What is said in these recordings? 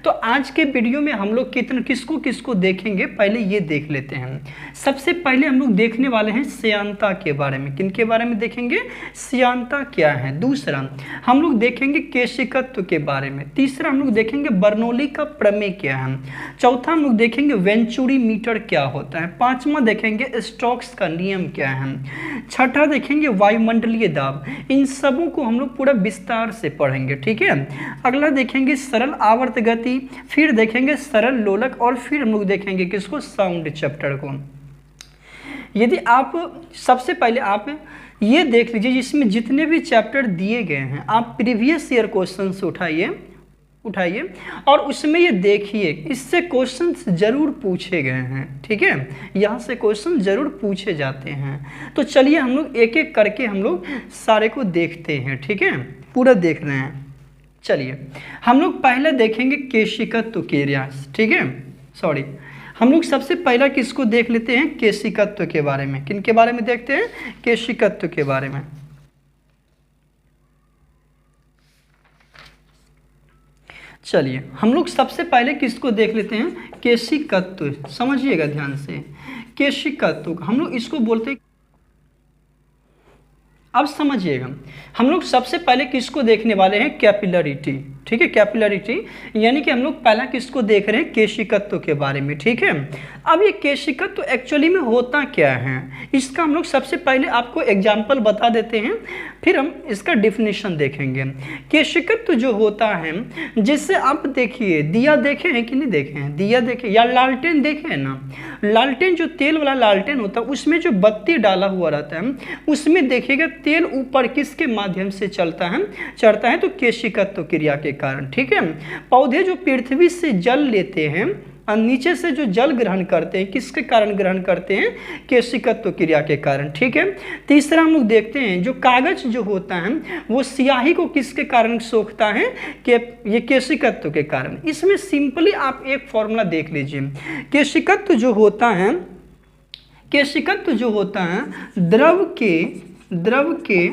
तो आज के वीडियो में हम लोग किसको किसको देखेंगे, पहले ये देख लेते हैं। सबसे पहले हम लोग देखने वाले हैं श्यानता के बारे में। किनके बारे में देखेंगे? श्यानता क्या है। दूसरा हम लोग देखेंगे केशिकत्व के बारे में। तीसरा हम लोग देखेंगे बर्नौली का प्रमेय क्या है। चौथा हम लोग देखेंगे वेंचुरी मीटर क्या होता है। पांचवा देखेंगे स्टोक्स का नियम क्या है। छठा देखेंगे वायुमंडलीय दाब। इन सबों को हम लोग पूरा विस्तार से पढ़ेंगे, ठीक है। अगला देखेंगे सरल आवर्त गति, फिर देखेंगे सरल लोलक, और फिर हम लोग देखेंगे किसको? साउंड चैप्टर को। यदि आप सबसे पहले आप ये देख लीजिए, जिसमें जितने भी चैप्टर दिए गए हैं आप प्रीवियस ईयर क्वेश्चन उठाइए और उसमें ये देखिए, इससे क्वेश्चंस जरूर पूछे गए हैं, ठीक है। यहाँ से क्वेश्चन जरूर पूछे जाते हैं। तो चलिए हम लोग एक एक करके हम लोग सारे को देखते हैं, ठीक है। पूरा देख रहे हैं। चलिए हम लोग पहले देखेंगे केशिकत्व क्रिया, ठीक है। सॉरी, हम लोग सबसे पहला किसको देख लेते हैं? केशिकत्व के बारे में। किनके बारे में देखते हैं? केशिकत्व के बारे में। चलिए हम लोग सबसे पहले किसको देख लेते हैं? केशिकत्व। समझिएगा ध्यान से, केशिकत्व हम लोग इसको बोलते हैं। अब समझिएगा, हम लोग सबसे पहले किसको देखने वाले हैं? कैपिलरिटी, ठीक है। कैपिलरिटी यानी कि हम लोग पहला किसको देख रहे हैं? केशिकत्व के बारे में, ठीक है। अब ये केशिकत्व एक्चुअली में होता क्या है, इसका हम लोग सबसे पहले आपको एग्जाम्पल बता देते हैं, फिर हम इसका डिफिनीशन देखेंगे। केशिकत्व जो होता है, जैसे आप देखिए दिया देखे हैं कि नहीं देखे हैं? दिया देखे या लालटेन देखे हैं ना? लालटेन जो तेल वाला लालटेन होता है, उसमें जो बत्ती डाला हुआ रहता है, उसमें देखिएगा तेल ऊपर किसके माध्यम से चढ़ता है? तो केशिकत्व क्रिया के कारण, ठीक है। पौधे जो पृथ्वी से जल लेते हैं और नीचे से जो जल ग्रहण करते हैं, किसके कारण ग्रहण करते हैं? केशिकत्व क्रिया के कारण, ठीक है। तीसरा हम लोग देखते हैं जो कागज जो होता है वो स्याही को किसके कारण सोखता है? कि ये केशिकत्व के कारण। इसमें सिंपली आप एक फॉर्मूला देख लीजिए। केशिकत्व जो होता है द्रव के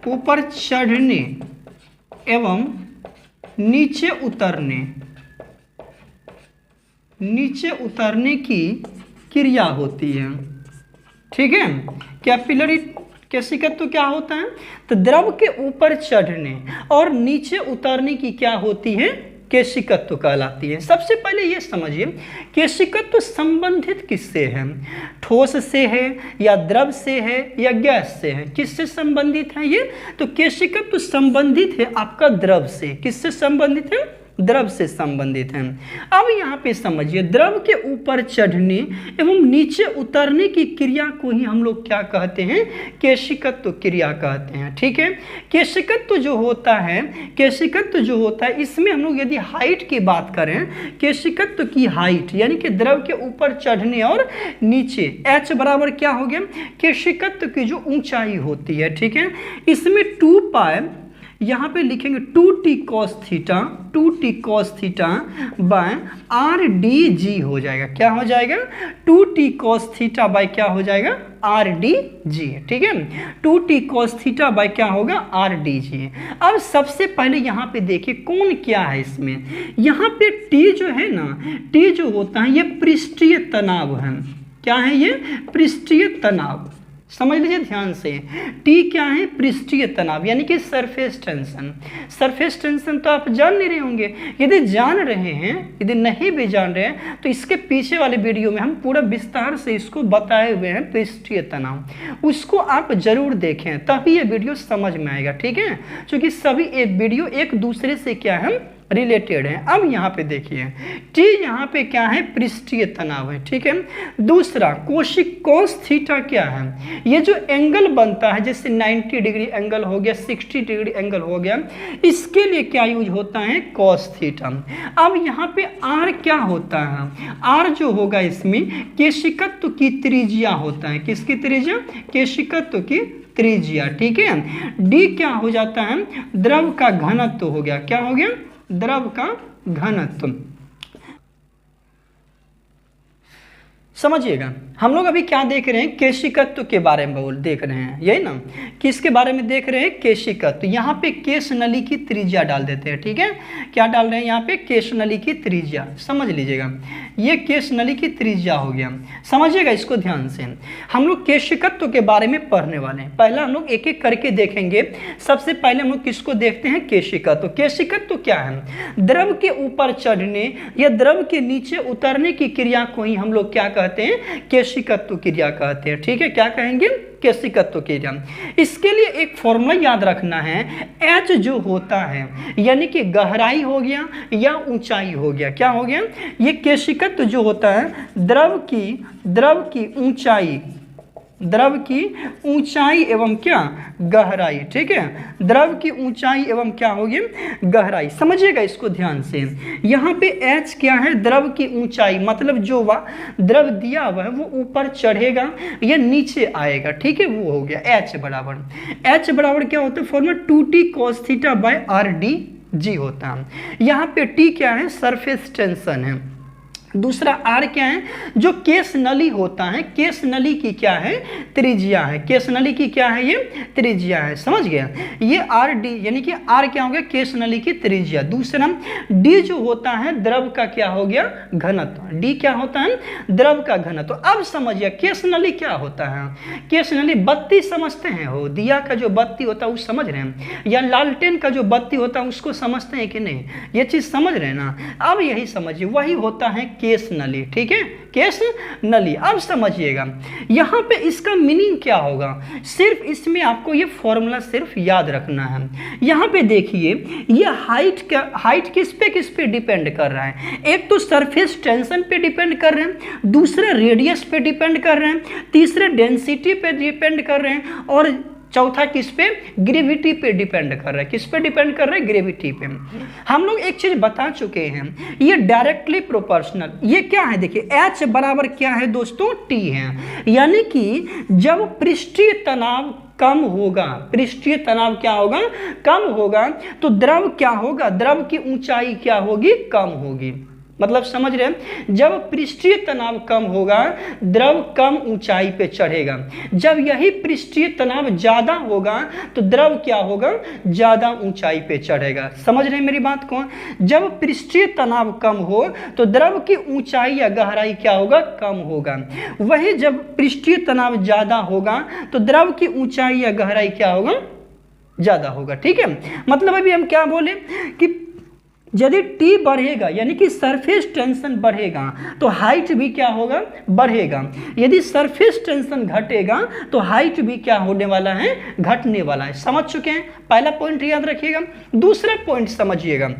ऊपर चढ़ने एवं नीचे उतरने की क्रिया होती है, ठीक है। कैपिलरी केशिकत्व क्या होता है? तो द्रव के ऊपर चढ़ने और नीचे उतरने की क्या होती है? केशिकत्व कहलाती है। सबसे पहले ये समझिए केशिकत्व संबंधित किससे है? ठोस से है या द्रव से है या गैस से है? किससे संबंधित है ये? तो केशिकत्व संबंधित है आपका द्रव से। किससे संबंधित है? द्रव से संबंधित है। अब यहाँ पे समझिए, द्रव के ऊपर चढ़ने एवं नीचे उतरने की क्रिया को ही हम लोग क्या कहते हैं? केशिकत्व क्रिया कहते हैं, ठीक है। केशिकत्व जो होता है इसमें हम लोग यदि हाइट की बात करें, केशिकत्व की हाइट यानी कि द्रव के ऊपर चढ़ने और नीचे, h बराबर क्या हो गया? केशिकत्व की जो ऊंचाई होती है, ठीक है। इसमें 2 पाई यहाँ पे लिखेंगे 2t cos theta bye RDG हो जाएगा। क्या हो जाएगा? 2t cos थीटा बाय क्या हो जाएगा? RDG, ठीक है। 2t cos थीटा बाय क्या होगा? RDG। अब सबसे पहले यहाँ पे देखिए कौन क्या है इसमें। यहाँ पे T जो है ना, T जो होता है ये पृष्ठीय तनाव है। क्या है ये? पृष्ठीय तनाव। समझ लीजिए ध्यान से, T क्या है? पृष्ठीय तनाव यानी कि सरफेस टेंशन। सरफेस टेंशन तो आप जान नहीं रहे होंगे। यदि जान रहे हैं, यदि नहीं भी जान रहे हैं, तो इसके पीछे वाले वीडियो में हम पूरा विस्तार से इसको बताए हुए हैं, पृष्ठीय तनाव। उसको आप जरूर देखें, तभी ये वीडियो समझ में आएगा, ठीक है। क्योंकि सभी ये वीडियो एक दूसरे से क्या है? रिलेटेड है। अब यहाँ पे देखिए T यहाँ पे क्या है? पृष्ठीय तनाव है, ठीक है। दूसरा कोस थीटा क्या है? ये जो एंगल बनता है, जैसे 90 डिग्री एंगल हो गया, 60 डिग्री एंगल हो गया, इसके लिए क्या यूज होता है? Cos theta. अब यहाँ पे R क्या होता है? R जो होगा इसमें केशिकत्व की त्रिज्या होता है। किसकी त्रिज्या? केशिकत्व की त्रिज्या, ठीक है। D क्या हो जाता है? द्रव का घनत्व हो गया। क्या हो गया? द्रव का घनत्व। समझिएगा, हम लोग अभी क्या देख रहे हैं, केशिकत्व के बारे में देख रहे हैं, यही ना, किसके बारे में देख रहे हैं, केशिकत्व। यहाँ पे केश नली की त्रिज्या डाल देते हैं, ठीक है, क्या डाल रहे हैं यहाँ पे, केश नली की त्रिज्या, समझ लीजिएगा, ये केश नली की त्रिज्या हो गया, समझिएगा इसको ध्यान से। हम लोग केशिकत्व के बारे में पढ़ने वाले हैं, पहला हम लोग एक एक करके देखेंगे। सबसे पहले हम लोग किसको देखते हैं, केशिकत्व। केशिकत्व क्या है, द्रव के ऊपर चढ़ने या द्रव के नीचे उतरने की क्रिया को ही हम लोग क्या कहते हैं, केशिकत्व क्रिया कहते हैं, ठीक है, क्या कहेंगे, केशिकत्व क्रिया। इसके लिए एक फॉर्मूला याद रखना है, H जो होता है यानी कि गहराई हो गया या ऊंचाई हो गया, क्या हो गया, ये केशिकत्व जो होता है द्रव की ऊंचाई, द्रव की ऊंचाई एवं क्या, गहराई, ठीक है, द्रव की ऊंचाई एवं क्या होगी, गहराई, समझिएगा इसको ध्यान से। यहाँ पे H क्या है, द्रव की ऊंचाई, मतलब जो द्रव दिया हुआ है वो ऊपर चढ़ेगा या नीचे आएगा, ठीक है, वो हो गया H बराबर क्या होता है, formula 2t cos theta bye RdG होता है। यहाँ पे T क्या है, सरफेस टेंशन है, दूसरा R क्या है, जो केश नली होता है, केश नली की क्या है, त्रिज्या है, केश नली की क्या है, ये त्रिज्या है, समझ गया, ये RD यानी कि R क्या हो गया, केश नली की त्रिज्या। दूसरा D जो होता है द्रव का क्या हो गया, घनत्व, D क्या होता है, द्रव का घनत्व। अब समझिए केश नली क्या होता है, केश नली बत्ती समझते हैं, हो दिया का जो बत्ती होता है वो समझ रहे हैं, या लालटेन का जो बत्ती होता है उसको समझते हैं कि नहीं, ये चीज समझ रहे हैं ना। अब यही समझिए, वही होता है केश नली, ठीक है, केश नली। अब समझिएगा यहाँ पे इसका मीनिंग क्या होगा, सिर्फ इसमें आपको ये फॉर्मूला सिर्फ याद रखना है। यहाँ पे देखिए ये हाइट किस पे डिपेंड कर रहा है, एक तो सरफेस टेंशन पे डिपेंड कर रहे हैं, दूसरा रेडियस पे डिपेंड कर रहे हैं, तीसरे डेंसिटी पे डिपेंड कर रहे हैं, और चौथा किस पे, ग्रेविटी पे डिपेंड कर रहा है, किस पे डिपेंड कर रहा है, ग्रेविटी पे। हम लोग एक चीज बता चुके हैं, ये डायरेक्टली प्रोपोर्शनल, ये क्या है देखिए, H बराबर क्या है दोस्तों, T है, यानी कि जब पृष्ठीय तनाव कम होगा, पृष्ठीय तनाव क्या होगा, कम होगा, तो द्रव क्या होगा, द्रव की ऊंचाई क्या होगी, कम होगी। मतलब समझ रहे हैं, जब पृष्ठीय तनाव कम होगा द्रव कम ऊंचाई पे चढ़ेगा, जब यही पृष्ठीय तनाव ज्यादा होगा तो द्रव क्या होगा, ज्यादा ऊंचाई पे चढ़ेगा। समझ रहे हैं मेरी बात को, जब पृष्ठीय तनाव कम हो तो द्रव की ऊंचाई या गहराई क्या होगा, कम होगा, वही जब पृष्ठीय तनाव ज्यादा होगा तो द्रव की ऊंचाई या गहराई क्या होगा, ज्यादा होगा, ठीक है। मतलब अभी हम क्या बोले कि यदि T बढ़ेगा यानी कि सरफेस टेंशन बढ़ेगा तो हाइट भी क्या होगा, बढ़ेगा, यदि सरफेस टेंशन घटेगा तो हाइट भी क्या होने वाला है, घटने वाला है। समझ चुके हैं, पहला पॉइंट याद रखिएगा। दूसरा पॉइंट समझिएगा,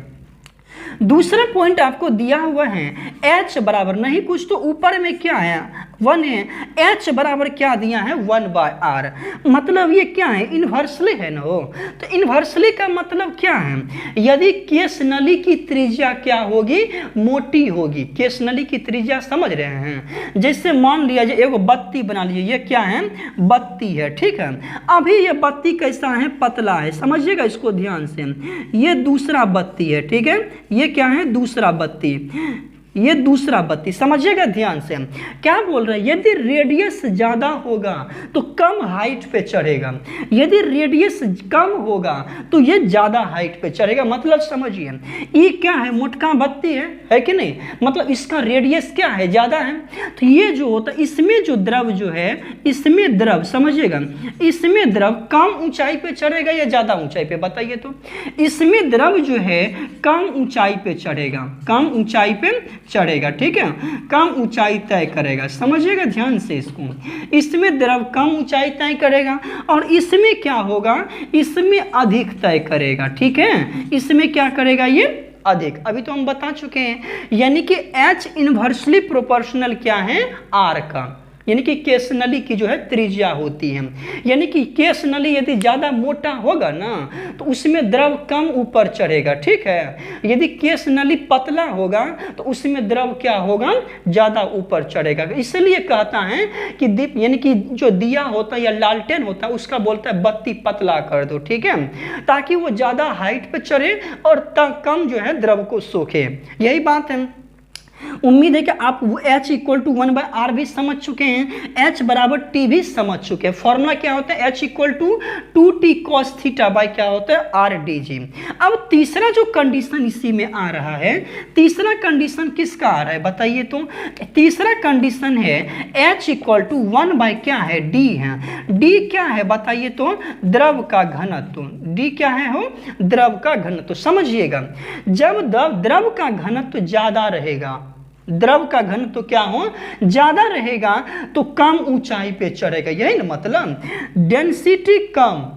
दूसरा पॉइंट आपको दिया हुआ है H बराबर नहीं कुछ तो ऊपर में क्या है, 1 है, H बराबर क्या दिया है, 1/r, मतलब ये क्या है, इन्वर्सली है ना हो, तो इन्वर्सली का मतलब क्या है, यदि केश नली की त्रिज्या क्या होगी, मोटी होगी, केश नली की त्रिज्या समझ रहे हैं, जैसे मान लिया जाए एगो बत्ती बना लीजिए, ये क्या है, बत्ती है, ठीक है, अभी ये बत्ती कैसा है, पतला है, समझिएगा इसको ध्यान से, ये दूसरा बत्ती है, ठीक है, ये क्या है, दूसरा बत्ती, ये दूसरा बत्ती, समझिएगा ध्यान से। क्या बोल रहे हैं, यदि रेडियस ज्यादा होगा तो कम हाइट पे चढ़ेगा, यदि रेडियस कम होगा तो ये ज्यादा हाइट पे चढ़ेगा। मतलब समझिए ये क्या है, मोटका बत्ती है कि नहीं, मतलब इसका रेडियस क्या है, ज्यादा है, तो ये जो होता है इसमें जो द्रव जो है, इसमें द्रव समझिएगा, इसमें द्रव कम ऊंचाई पे चढ़ेगा या ज्यादा ऊंचाई पे, बताइए तो, इसमें द्रव जो है कम ऊंचाई पे चढ़ेगा, कम ऊंचाई पे चढ़ेगा, ठीक है, कम ऊंचाई तय करेगा, समझिएगा ध्यान से इसको, इसमें द्रव कम ऊंचाई तय करेगा और इसमें क्या होगा, इसमें अधिक तय करेगा, ठीक है, इसमें क्या करेगा, ये अधिक। अभी तो हम बता चुके हैं, यानी कि H इनवर्सली प्रोपोर्शनल क्या है, R का, यानी कि केश नली की जो है त्रिज्या होती है, यानी कि केश नली यदि ज़्यादा मोटा होगा ना तो उसमें द्रव कम ऊपर चढ़ेगा, ठीक है, यदि केश नली पतला होगा तो उसमें द्रव क्या होगा, ज़्यादा ऊपर चढ़ेगा। इसलिए कहता है कि दीप यानी कि जो दिया होता है या लालटेन होता है उसका बोलता है बत्ती पतला कर दो, ठीक है, ताकि वो ज़्यादा हाइट पर चढ़े और कम जो है द्रव को सोखे, यही बात है। उम्मीद है कि आप H इक्वल टू 1/r भी समझ चुके हैं, H बराबर T भी समझ चुके हैं। फॉर्मूला क्या होता है, H equal to 2T cos theta by क्या होता है, RdG। अब तीसरा जो कंडीशन इसी में आ रहा है, तीसरा कंडीशन किसका आ रहा है बताइए तो, तीसरा कंडीशन है H इक्वल टू 1 बाय क्या है, D है। D क्या है बताइए तो, द्रव का घनत्व। D क्या है हो, द्रव का घनत्व। समझिएगा, जब द्रव का घनत्व ज्यादा रहेगा, द्रव का घनत्व तो क्या हो, ज्यादा रहेगा, तो कम ऊंचाई पे चढ़ेगा, यही ना मतलब। डेंसिटी कम,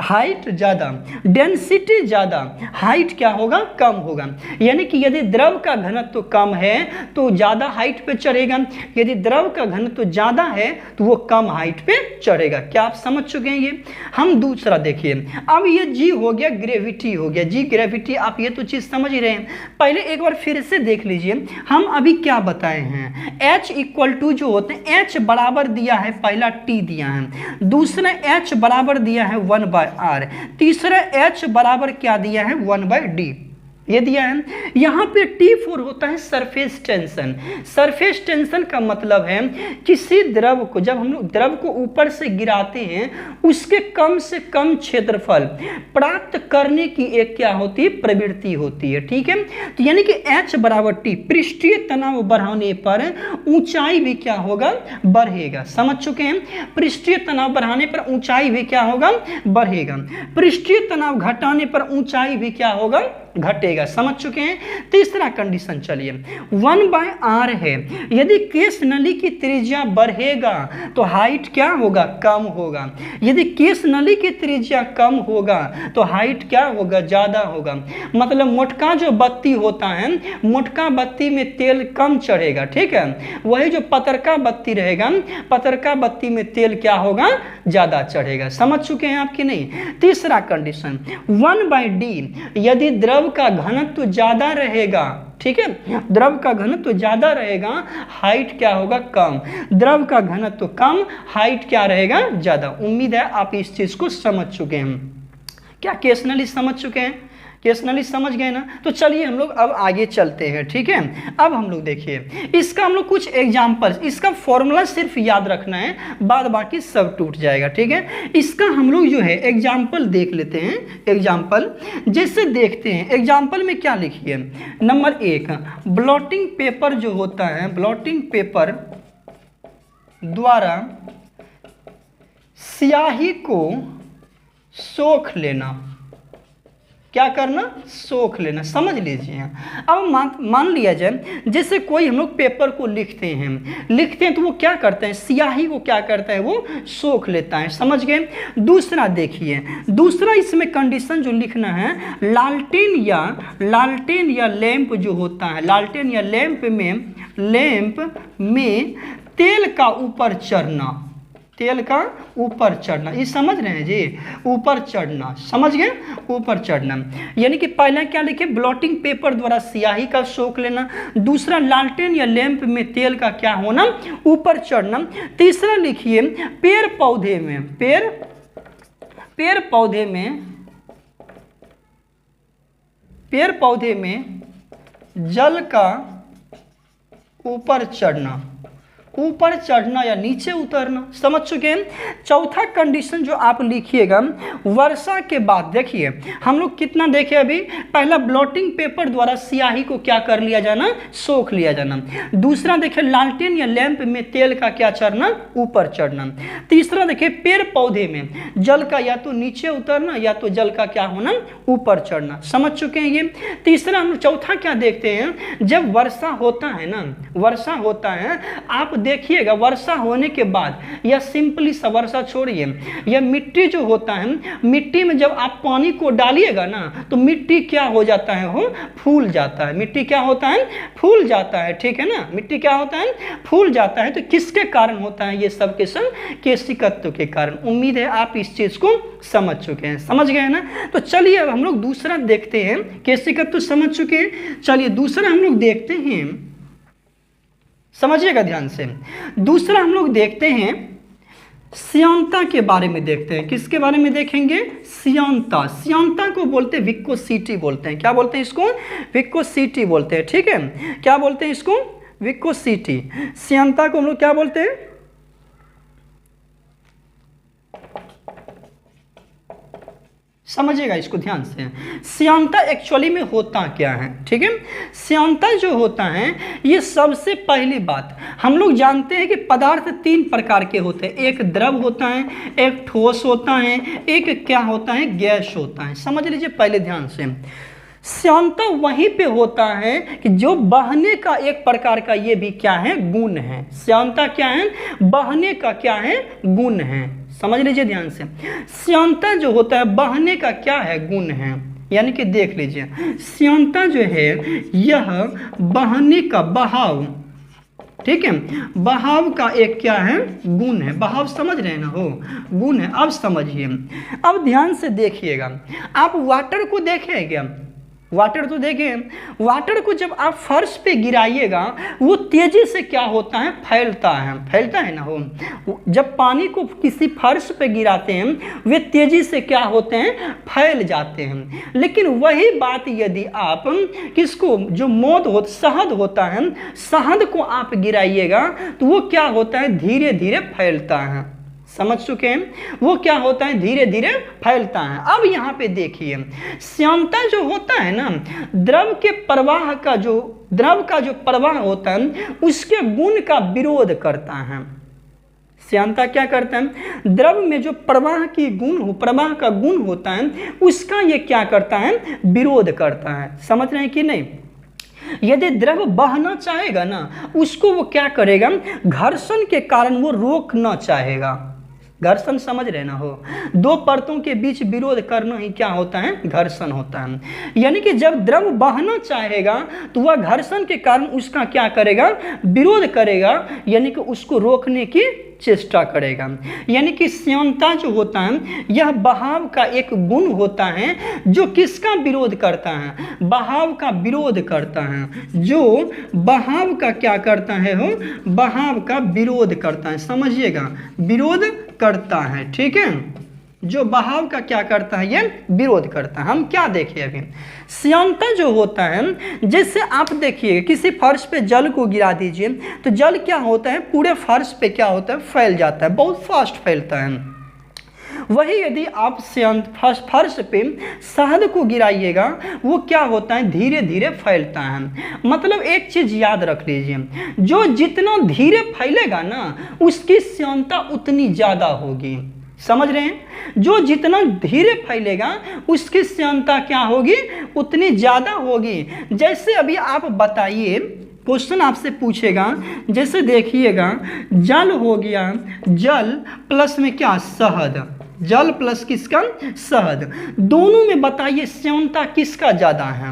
हाइट ज्यादा, डेंसिटी ज्यादा, हाइट क्या होगा, कम होगा। यानी कि यदि द्रव का घनत्व कम है तो ज्यादा हाइट पे चढ़ेगा, यदि द्रव का घनत्व ज्यादा है तो वो कम हाइट पे चढ़ेगा। क्या आप समझ चुके हैं ये। हम दूसरा देखिए, अब ये जी हो गया, ग्रेविटी हो गया, जी ग्रेविटी, आप ये तो चीज समझ ही रहे हैं। पहले एक बार फिर से देख लीजिए, हम अभी क्या बताए हैं, H इक्वल टू जो होते हैं, H बराबर दिया है, पहला T दिया है, दूसरा H बराबर दिया है 1/r, तीसरा H बराबर क्या दिया है, 1/d, ये दिया है। यहाँ पे T4 होता है सरफेस टेंशन। सरफेस टेंशन का मतलब है किसी द्रव को, जब हम लोग द्रव को ऊपर से गिराते हैं, उसके कम से कम क्षेत्रफल प्राप्त करने की एक क्या होती है, प्रवृत्ति होती है, ठीक है। तो यानी कि H बराबर T, पृष्ठीय तनाव बढ़ाने पर ऊंचाई भी क्या होगा, बढ़ेगा। समझ चुके हैं, पृष्ठीय तनाव बढ़ाने पर ऊंचाई भी क्या होगा, बढ़ेगा। पृष्ठीय तनाव घटाने पर ऊंचाई भी क्या होगा, घटेगा। समझ चुके हैं। तीसरा कंडीशन चलिए, 1/r है, यदि केस नली की त्रिज्या बढ़ेगा तो हाइट क्या होगा, कम होगा। यदि केस नली की त्रिज्या कम होगा तो हाइट क्या होगा, ज्यादा होगा। मतलब मोटका जो बत्ती होता है, मोटका बत्ती में तेल कम चढ़ेगा, ठीक है। वही जो पतरका बत्ती रहेगा, पतरका बत्ती में तेल क्या होगा, ज्यादा चढ़ेगा। समझ चुके हैं आप कि नहीं। तीसरा कंडीशन 1/d, यदि द्रव का घनत्व ज्यादा रहेगा, ठीक है, द्रव का घनत्व ज्यादा रहेगा, हाइट क्या होगा, कम। द्रव का घनत्व कम, हाइट क्या रहेगा, ज्यादा। उम्मीद है आप इस चीज को समझ चुके हैं। क्या केस नली समझ चुके हैं, केस नली समझ गए ना। तो चलिए हम लोग अब आगे चलते हैं, ठीक है। अब हम लोग देखिए, इसका हम लोग कुछ एग्जाम्पल, इसका फॉर्मूला सिर्फ याद रखना है, बाद बाकी सब टूट जाएगा, ठीक है। इसका हम लोग जो है एग्जाम्पल देख लेते हैं। एग्जाम्पल जैसे देखते हैं, एग्जाम्पल में क्या लिखिए, नंबर 1, ब्लॉटिंग पेपर जो होता है, ब्लॉटिंग पेपर द्वारा स्याही को सोख लेना। क्या करना, सोख लेना। समझ लीजिए। अब मान लिया जाए, जैसे कोई हम लोग पेपर को लिखते हैं तो वो क्या करते हैं, स्याही को क्या करता है, वो सोख लेता है। समझ गए। दूसरा देखिए, दूसरा इसमें कंडीशन जो लिखना है, लालटेन या लैंप जो होता है, लालटेन या लैंप में तेल का ऊपर चढ़ना, तेल का ऊपर चढ़ना, ये समझ रहे हैं जी, ऊपर चढ़ना। समझ गए, ऊपर चढ़ना। यानी कि पहला क्या लिखे, ब्लॉटिंग पेपर द्वारा स्याही का सोख लेना। दूसरा, लालटेन या लैंप में तेल का क्या होना, ऊपर चढ़ना। तीसरा लिखिए, पेड़ पौधे में जल का ऊपर चढ़ना या नीचे उतरना। समझ चुके हैं। चौथा कंडीशन जो आप लिखिएगा, वर्षा के बाद, देखिए हम लोग कितना देखे अभी, पहला ब्लॉटिंग पेपर द्वारा स्याही को क्या कर लिया जाना, सोख लिया जाना। दूसरा देखिए, लालटेन या लैंप में तेल का क्या चढ़ना, ऊपर चढ़ना। तीसरा देखिए, पेड़ पौधे में जल का या तो नीचे उतरना या तो जल का क्या होना, ऊपर चढ़ना। समझ चुके हैं ये। तीसरा हम चौथा क्या देखते हैं, जब वर्षा होता है ना, वर्षा होता है, आप देखिएगा वर्षा होने के बाद, या सिंपली सा वर्षा छोड़िए, यह मिट्टी जो होता है, मिट्टी में जब आप पानी को डालिएगा ना, तो मिट्टी क्या हो जाता है, हो फूल जाता है। मिट्टी क्या होता है, फूल जाता है, ठीक है ना। मिट्टी क्या होता है, फूल जाता है। तो किसके कारण होता है, ये सब के सब केशिकत्व के कारण। उम्मीद है आप इस चीज को समझ चुके हैं, समझ गए ना। तो चलिए अब हम लोग दूसरा देखते हैं। केशिकत्व समझ चुके हैं, चलिए दूसरा हम लोग देखते हैं, समझिएगा ध्यान से। दूसरा हम लोग देखते हैं श्यानता के बारे में देखते हैं। किसके बारे में देखेंगे? श्यानता। श्यानता को बोलते हैं विस्कोसिटी बोलते हैं। क्या बोलते हैं इसको? विस्कोसिटी बोलते हैं। ठीक है, क्या बोलते हैं इसको? विस्कोसिटी। श्यानता को हम लोग क्या बोलते हैं? समझिएगा इसको ध्यान से। श्यानता एक्चुअली में होता क्या है? ठीक है, श्यानता जो होता है, ये सबसे पहली बात हम लोग जानते हैं कि पदार्थ 3 प्रकार के होते हैं। एक द्रव होता है, एक ठोस होता है, एक क्या होता है? गैस होता है। समझ लीजिए पहले ध्यान से। श्यानता वहीं पे होता है कि जो बहने का एक प्रकार का ये भी क्या है? गुण है। श्यानता क्या है? बहने का क्या है? गुण है। समझ लीजिए ध्यान से। श्यानता जो होता है बहने का क्या है? गुण है। यानी कि देख लीजिए, श्यानता जो है यह बहने का बहाव, ठीक है, बहाव का एक क्या है? गुण है। बहाव समझ रहे हैं ना? हो गुण है। अब समझिए, अब ध्यान से देखिएगा। आप वाटर को देखेंगे, वाटर तो देखें, वाटर को जब आप फर्श पे गिराइएगा वो तेजी से क्या होता है? फैलता है। फैलता है ना? हो जब पानी को किसी फर्श पे गिराते हैं वे तेजी से क्या होते हैं? फैल जाते हैं। लेकिन वही बात यदि आप किसको, जो मौत हो, शहद होता है, शहद को आप गिराइएगा तो वो क्या होता है? धीरे धीरे फैलता है। समझ चुके हैं? वो क्या होता है? धीरे धीरे फैलता है। अब यहाँ पे देखिए, श्यानता जो होता है ना, द्रव के प्रवाह का जो प्रवाह होता है उसके गुण का विरोध करता है। श्यानता क्या करता है? द्रव में जो प्रवाह प्रवाह का गुण होता है उसका ये क्या करता है? विरोध करता है। समझ रहे हैं कि नहीं? यदि द्रव बहना चाहेगा ना, उसको वो क्या करेगा? घर्षण के कारण वो रोकना चाहेगा। घर्षण समझ रहे ना? हो 2 परतों के बीच विरोध करना ही क्या होता है? घर्षण होता है। यानी कि जब द्रव बहना चाहेगा तो वह घर्षण के कारण उसका क्या करेगा? विरोध करेगा, यानी कि उसको रोकने की चेष्टा करेगा। यानी कि श्यानता जो होता है यह बहाव का एक गुण होता है जो किसका विरोध करता है? बहाव का विरोध करता है। जो बहाव का क्या करता है? हो बहाव का विरोध करता है। समझिएगा, विरोध करता है। ठीक है, जो बहाव का क्या करता है? ये विरोध करता है। हम क्या देखें अभी? श्यानता जो होता है, जैसे आप देखिए किसी फर्श पे जल को गिरा दीजिए तो जल क्या होता है? पूरे फर्श पे क्या होता है? फैल जाता है, बहुत फास्ट फैलता है। वही यदि आप फर्श पे शहद को गिराइएगा वो क्या होता है? धीरे धीरे फैलता है। मतलब एक चीज याद रख लीजिए, जो जितना धीरे फैलेगा ना उसकी श्यानता उतनी ज्यादा होगी। समझ रहे हैं? जो जितना धीरे फैलेगा उसकी श्यानता क्या होगी? उतनी ज्यादा होगी। जैसे अभी आप बताइए, क्वेश्चन आपसे पूछेगा, जैसे देखिएगा जल हो गया, जल प्लस में क्या? शहद। जल प्लस किसका? शहद। दोनों में बताइए श्यानता किसका ज्यादा है?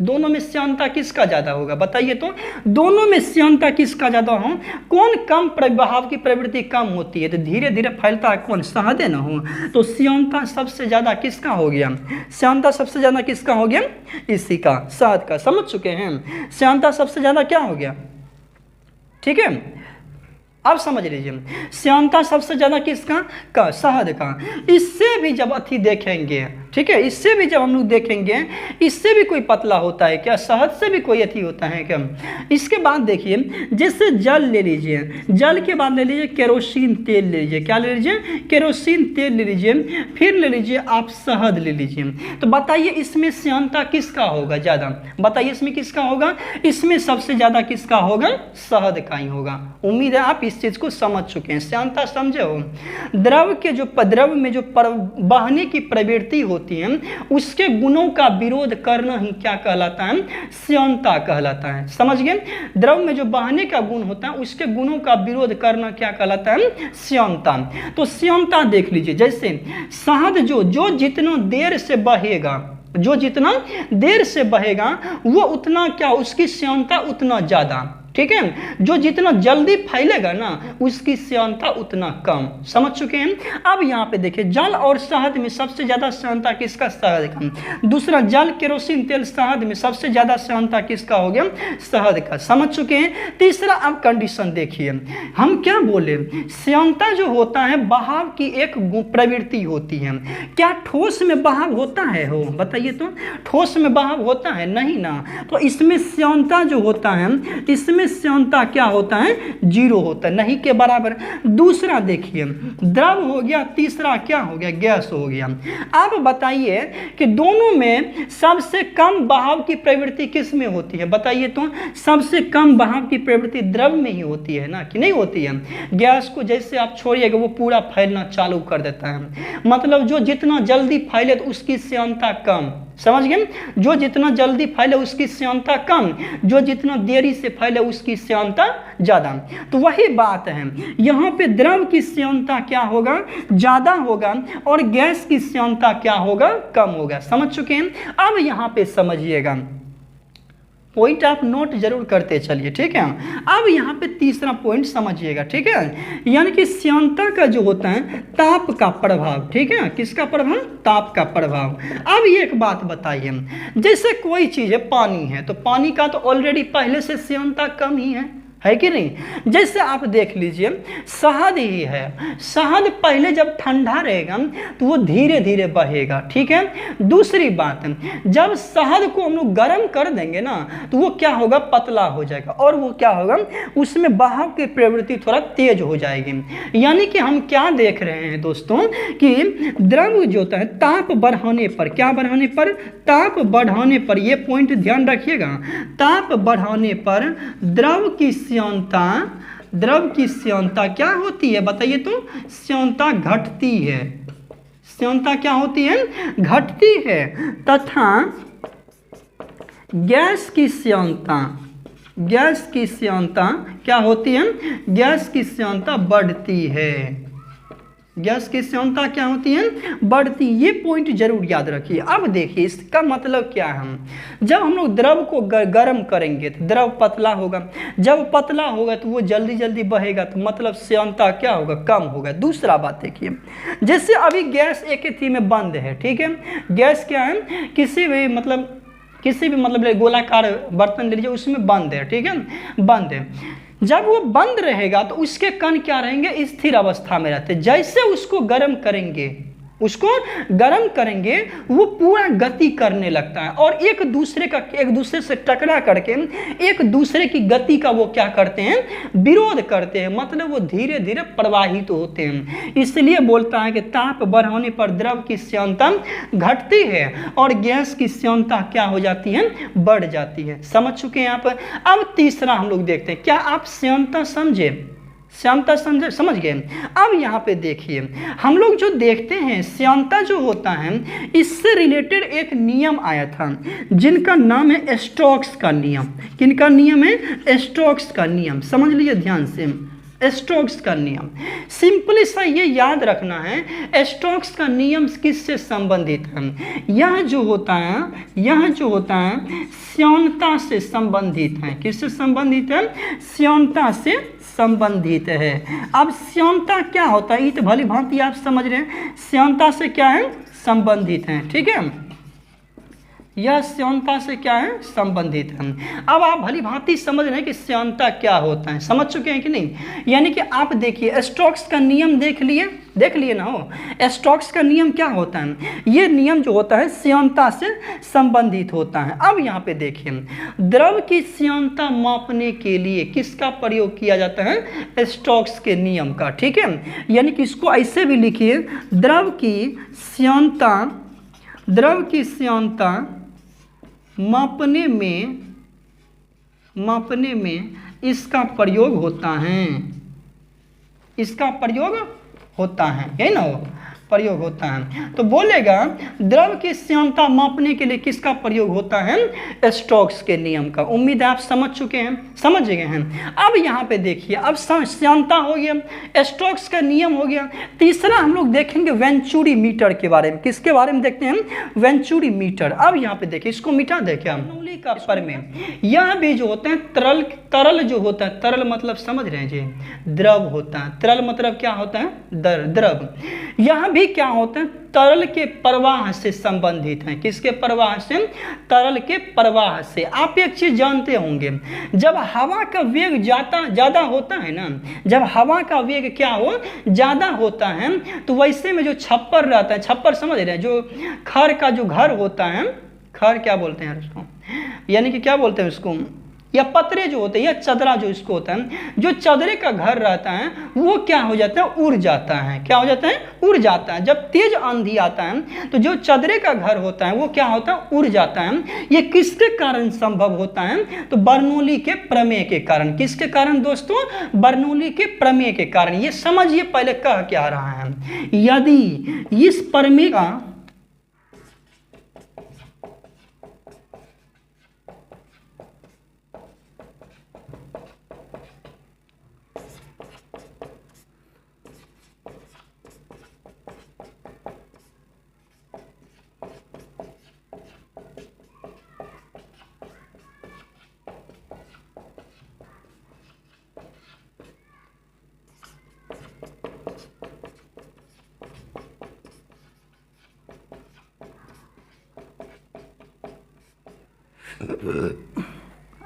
दोनों में श्यानता किसका ज्यादा होगा? बताइए तो। दोनों में श्यानता किसका ज्यादा हो? कौन कम बहाव की प्रवृत्ति कम होती है तो धीरे धीरे फैलता है? कौन? शहद है ना? हो तो श्यानता सबसे ज्यादा किसका हो गया? श्यानता सबसे ज्यादा किसका हो गया? इसी का, शहद का। समझ चुके हैं? श्यानता सबसे ज्यादा क्या हो गया? ठीक है, अब समझ लीजिए, श्यानता सबसे ज्यादा किसका? का? शहद का। इससे भी जब अति देखेंगे, ठीक है, इससे भी जब हम लोग देखेंगे, इससे भी कोई पतला होता है क्या? शहद से भी कोई अति होता है क्या? इसके बाद देखिए, जैसे जल ले लीजिए, जल के बाद ले लीजिए केरोसिन तेल ले लीजिए। क्या ले लीजिए? केरोसिन तेल ले लीजिए। फिर ले लीजिए आप शहद ले लीजिए। तो बताइए इसमें श्यानता किसका होगा ज्यादा? बताइए इसमें किसका होगा? इसमें सबसे ज्यादा किसका होगा? शहद का ही होगा। उम्मीद है आप इस चीज को समझ चुके हैं। श्यानता समझे हो? द्रव में जो बहने की प्रवृत्ति होती है उसके गुणों का विरोध करना ही क्या कहलाता है? श्यानता कहलाता है। समझ गए? द्रव में जो बहने का गुण होता है उसके गुणों का विरोध करना क्या कहलाता है? श्यानता। तो श्यानता देख लीजिए, जैसे शहद जो जितना देर से बहेगा, जो जितना देर से बहेगा वो उतना क्या? उसकी श्यानता उतना ज्यादा। ठीक है। जो जितना जल्दी फैलेगा ना उसकी श्यानता उतना कम। समझ चुके हैं। अब यहाँ पे देखिए जल और शहद में सबसे ज्यादा श्यानता किसका? शहद का। दूसरा जल, केरोसिन तेल, शहद में सबसे ज्यादा श्यानता किसका हो गया? शहद का। समझ चुके हैं। तीसरा अब कंडीशन देखिए, हम क्या बोले, श्यानता जो होता है बहाव की एक प्रवृत्ति होती है। क्या ठोस में बहाव होता है? हो बताइए तो, ठोस में बहाव होता है? नहीं ना। तो इसमें श्यानता जो होता है, इसमें श्यानता क्या होता है? जीरो होता है, नहीं के बराबर। दूसरा देखिए द्रव हो गया, तीसरा क्या हो गया? गैस हो गया। अब बताइए कि दोनों में सबसे कम बहाव की प्रवृत्ति किस में होती है? बताइए तो। सबसे कम बहाव की प्रवृत्ति द्रव में ही होती है ना, कि नहीं होती है? गैस को जैसे आप छोड़िएगा वो पूरा फैलना चालू कर देता है। मतलब जो जितना जल्दी फैले तो उसकी श्यानता कम। समझ गए? जो जितना जल्दी फैले उसकी श्यानता कम, जो जितना देरी से फैले उसकी श्यानता ज्यादा। तो वही बात है, यहाँ पे द्रव की श्यानता क्या होगा? ज्यादा होगा और गैस की श्यानता क्या होगा? कम होगा। समझ चुके हैं। अब यहाँ पे समझिएगा, पॉइंट आप नोट जरूर करते चलिए, ठीक है। अब यहाँ पे तीसरा पॉइंट समझिएगा, ठीक है। यानी कि श्यानता का जो होता है ताप का प्रभाव, ठीक है। किसका प्रभाव? ताप का प्रभाव। अब ये एक बात बताइए, जैसे कोई चीज है, पानी है, तो पानी का तो ऑलरेडी पहले से श्यानता कम ही है कि नहीं? जैसे आप देख लीजिए शहद ही है, शहद पहले जब ठंडा रहेगा तो वो धीरे धीरे बहेगा, ठीक है। दूसरी बात, जब शहद को हम लोग गर्म कर देंगे ना तो वो क्या होगा? पतला हो जाएगा और वो क्या होगा? उसमें बहाव की प्रवृत्ति थोड़ा तेज हो जाएगी। यानी कि हम क्या देख रहे हैं दोस्तों कि द्रव जो होता है ताप बढ़ाने पर, क्या बढ़ाने पर? ताप बढ़ाने पर, ये पॉइंट ध्यान रखिएगा, ताप बढ़ाने पर द्रव की श्यानता क्या होती है? बताइए तो। श्यानता घटती है। श्यानता क्या होती है? घटती है। तथा गैस की श्यानता क्या होती है? गैस की श्यानता बढ़ती है। गैस की श्यानता क्या होती है? बढ़ती। ये पॉइंट जरूर याद रखिए। अब देखिए इसका मतलब क्या है, जब हम लोग द्रव को गर्म करेंगे तो द्रव पतला होगा, जब पतला होगा तो वो जल्दी जल्दी बहेगा, तो मतलब श्यानता क्या होगा? कम होगा। दूसरा बात देखिए, जैसे अभी गैस एक थी में बंद है, ठीक है। गैस क्या है? किसी भी मतलब गोलाकार बर्तन ले लीजिए, उसमें बंद है, ठीक है, बंद है। जब वो बंद रहेगा तो उसके कण क्या रहेंगे? स्थिर अवस्था में रहते। जैसे उसको गर्म करेंगे वो पूरा गति करने लगता है और एक दूसरे से टकरा करके एक दूसरे की गति का वो क्या करते हैं? विरोध करते हैं। मतलब वो धीरे धीरे प्रवाहित होते हैं। इसलिए बोलता है कि ताप बढ़ाने पर द्रव की श्यानता घटती है और गैस की श्यानता क्या हो जाती है? बढ़ जाती है। समझ चुके हैं आप। अब तीसरा हम लोग देखते हैं, क्या आप श्यानता समझे? श्यानता समझ गए। अब यहाँ पे देखिए, हम लोग जो देखते हैं श्यानता जो होता है इससे रिलेटेड एक नियम आया था जिनका नाम है स्टोक्स का नियम। किनका नियम है? स्टोक्स का नियम। समझ लीजिए ध्यान से, स्टोक्स का नियम। सिंपली सा ये याद रखना है, स्टोक्स का नियम किससे संबंधित है? यह जो होता है श्यानता से संबंधित है। किससे संबंधित है? श्यानता से संबंधित है। अब श्यानता क्या होता है? ये तो भली भांति आप समझ रहे हैं, श्यानता से क्या है? संबंधित है, ठीक है। यह श्यानता से क्या है? संबंधित है। अब आप भली भांति समझ रहे हैं कि श्यानता क्या होता है। समझ चुके हैं कि नहीं? यानी कि आप देखिए स्टोक्स का नियम देख लिए ना हो। स्टोक्स का नियम क्या होता है? ये नियम जो होता है श्यानता से संबंधित होता है। अब यहाँ पे देखिए, द्रव की श्यानता मापने के लिए किसका प्रयोग किया जाता है? स्टोक्स के नियम का, ठीक है। यानी कि इसको ऐसे भी लिखिए, द्रव की श्यानता मापने में इसका प्रयोग होता है। इसका प्रयोग होता है, यही ना हो? प्रयोग होता है। तो बोलेगा द्रव की श्यानता मापने के लिए किसका प्रयोग होता है? स्टोक्स के नियम का। उम्मीद है आप समझ चुके हैं, समझ गए हैं। अब यहाँ पे देखिए, अब श्यानता हो गया, स्टोक्स का नियम हो गया। तीसरा हम लोग देखेंगे वेंचुरी मीटर के बारे में। किसके बारे में देखते हैं? Venturi meter. अब यहाँ पे देखिए, इसको मिटा दे क्या, बर्नौली का प्रमेय। यह भी जो होते हैं तरल जो होता है, तरल मतलब समझ रहे हैं जी, द्रव होता है। तरल मतलब क्या होता है? द्रव। यह भी क्या होता है? तरल के प्रवाह से संबंधित है। किसके प्रवाह से? तरल के प्रवाह से। आप एक चीज जानते होंगे, जब हवा का वेग ज्यादा होता है ना, जब हवा का वेग क्या हो, ज्यादा होता है, तो वैसे में जो छप्पर रहता है, छप्पर समझ रहे हैं, जो खर का जो घर होता है, खर क्या बोलते हैं उसको, यानी कि क्या बोलते हैं उसको, या पतरे जो होते हैं, या चदरा जो इसको होता है, जो चदरे का घर रहता है वो क्या हो जाता है? उड़ जाता है। क्या हो जाता है? उड़ जाता है। जब तेज आंधी आता है तो जो चदरे का घर होता है वो क्या होता है? उड़ जाता है। ये किसके कारण संभव होता है? तो बर्नौली के प्रमेय के कारण। किसके कारण दोस्तों? बर्नौली के प्रमेय के कारण। ये समझिए पहले कह क्या रहा है। यदि इस प्रमेय का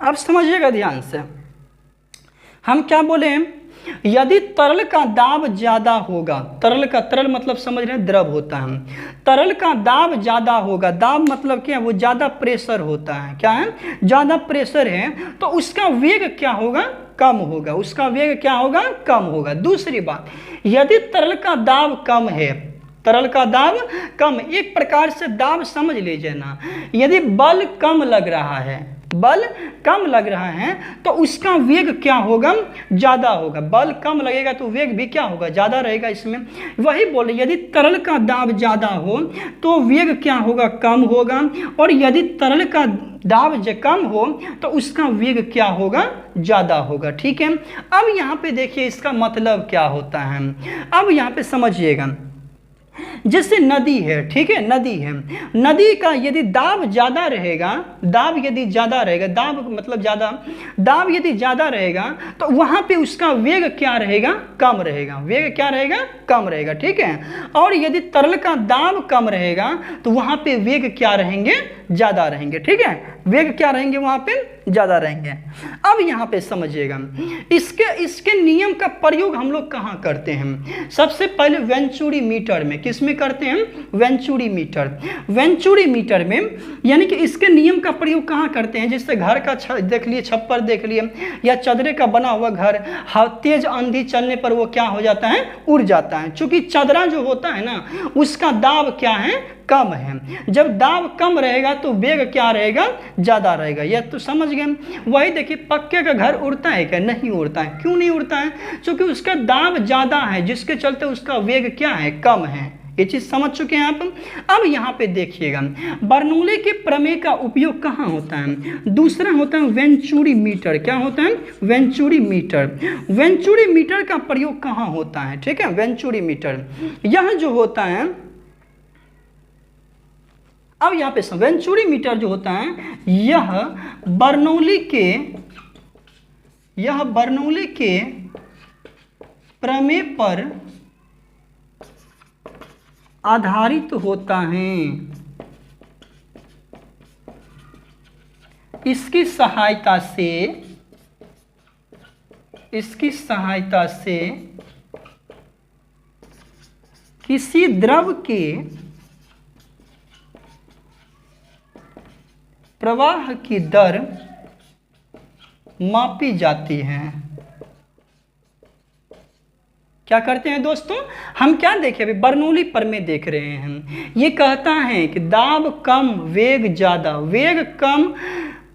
अब समझिएगा ध्यान से, हम क्या बोले, यदि तरल का दाब ज्यादा होगा, तरल मतलब समझ रहे हैं, द्रव होता है, तरल का दाब ज्यादा होगा, दाब मतलब क्या है? वो ज्यादा प्रेशर होता है। क्या है? ज्यादा प्रेशर है, तो उसका वेग क्या होगा? कम होगा। उसका वेग क्या होगा? कम होगा। दूसरी बात, यदि तरल का दाब कम है, तरल का दाब कम, एक प्रकार से दाब समझ लीजिए ना, यदि बल कम लग रहा है, बल कम लग रहा है, तो उसका वेग क्या होगा? ज्यादा होगा। बल कम लगेगा तो वेग भी क्या होगा? ज्यादा रहेगा। इसमें वही बोले, यदि तरल का दाब ज्यादा हो तो वेग क्या होगा? कम होगा। और यदि तरल का दाब कम हो तो उसका वेग क्या होगा? ज्यादा होगा। ठीक है। अब यहाँ पे देखिए इसका मतलब क्या होता है। अब यहाँ पे समझिएगा, जैसे नदी है, ठीक है, नदी है, नदी का यदि दाब ज्यादा रहेगा, दाब यदि ज्यादा रहेगा, दाब मतलब ज्यादा, दाब यदि ज्यादा रहेगा तो वहां पे उसका वेग क्या रहेगा? कम रहेगा। वेग क्या रहेगा? कम रहेगा। ठीक है। और यदि तरल का दाब कम रहेगा तो वहां पे वेग क्या रहेंगे? ज्यादा रहेंगे। ठीक है। वेग क्या रहेंगे? वहां पे ज्यादा रहेंगे। अब यहाँ पे समझिएगा, इसके नियम का प्रयोग हम लोग कहाँ करते हैं? सबसे पहले वेंचुरी मीटर में। किस में करते हैं? Venturi meter. वेंचुरी मीटर में, यानी कि इसके नियम का प्रयोग कहाँ करते हैं? जैसे घर का देख लिए, छप्पर देख लिए, या चदरे का बना हुआ घर, तेज आंधी चलने पर वो क्या हो जाता है? उड़ जाता है। चूंकि चदरा जो होता है ना, उसका दाब क्या है? कम है। जब दाब कम रहेगा तो वेग क्या रहेगा? ज्यादा रहेगा। यह तो समझ गए। वही देखिए, पक्के का घर उड़ता है क्या? नहीं उड़ता है। क्यों नहीं उड़ता है? क्योंकि उसका दाब ज्यादा है, जिसके चलते उसका वेग क्या है? कम है। ये चीज समझ चुके हैं आप। अब यहाँ पे देखिएगा, बर्नौली के प्रमेय का उपयोग कहाँ होता है? दूसरा होता है वेंचुरी मीटर। क्या होता है? Venturi meter. वेंचुरी मीटर का प्रयोग कहाँ होता है? ठीक है, वेंचुरी मीटर यह जो होता है, अब यहाँ पे वेंचुरी मीटर जो होता है, यह बर्नौली के प्रमेय पर आधारित होता है। इसकी सहायता से किसी द्रव के प्रवाह की दर मापी जाती है। क्या करते हैं दोस्तों? हम क्या देखें? अभी बर्नौली प्रमेय देख रहे हैं। ये कहता है कि दाब कम, वेग ज्यादा, वेग कम,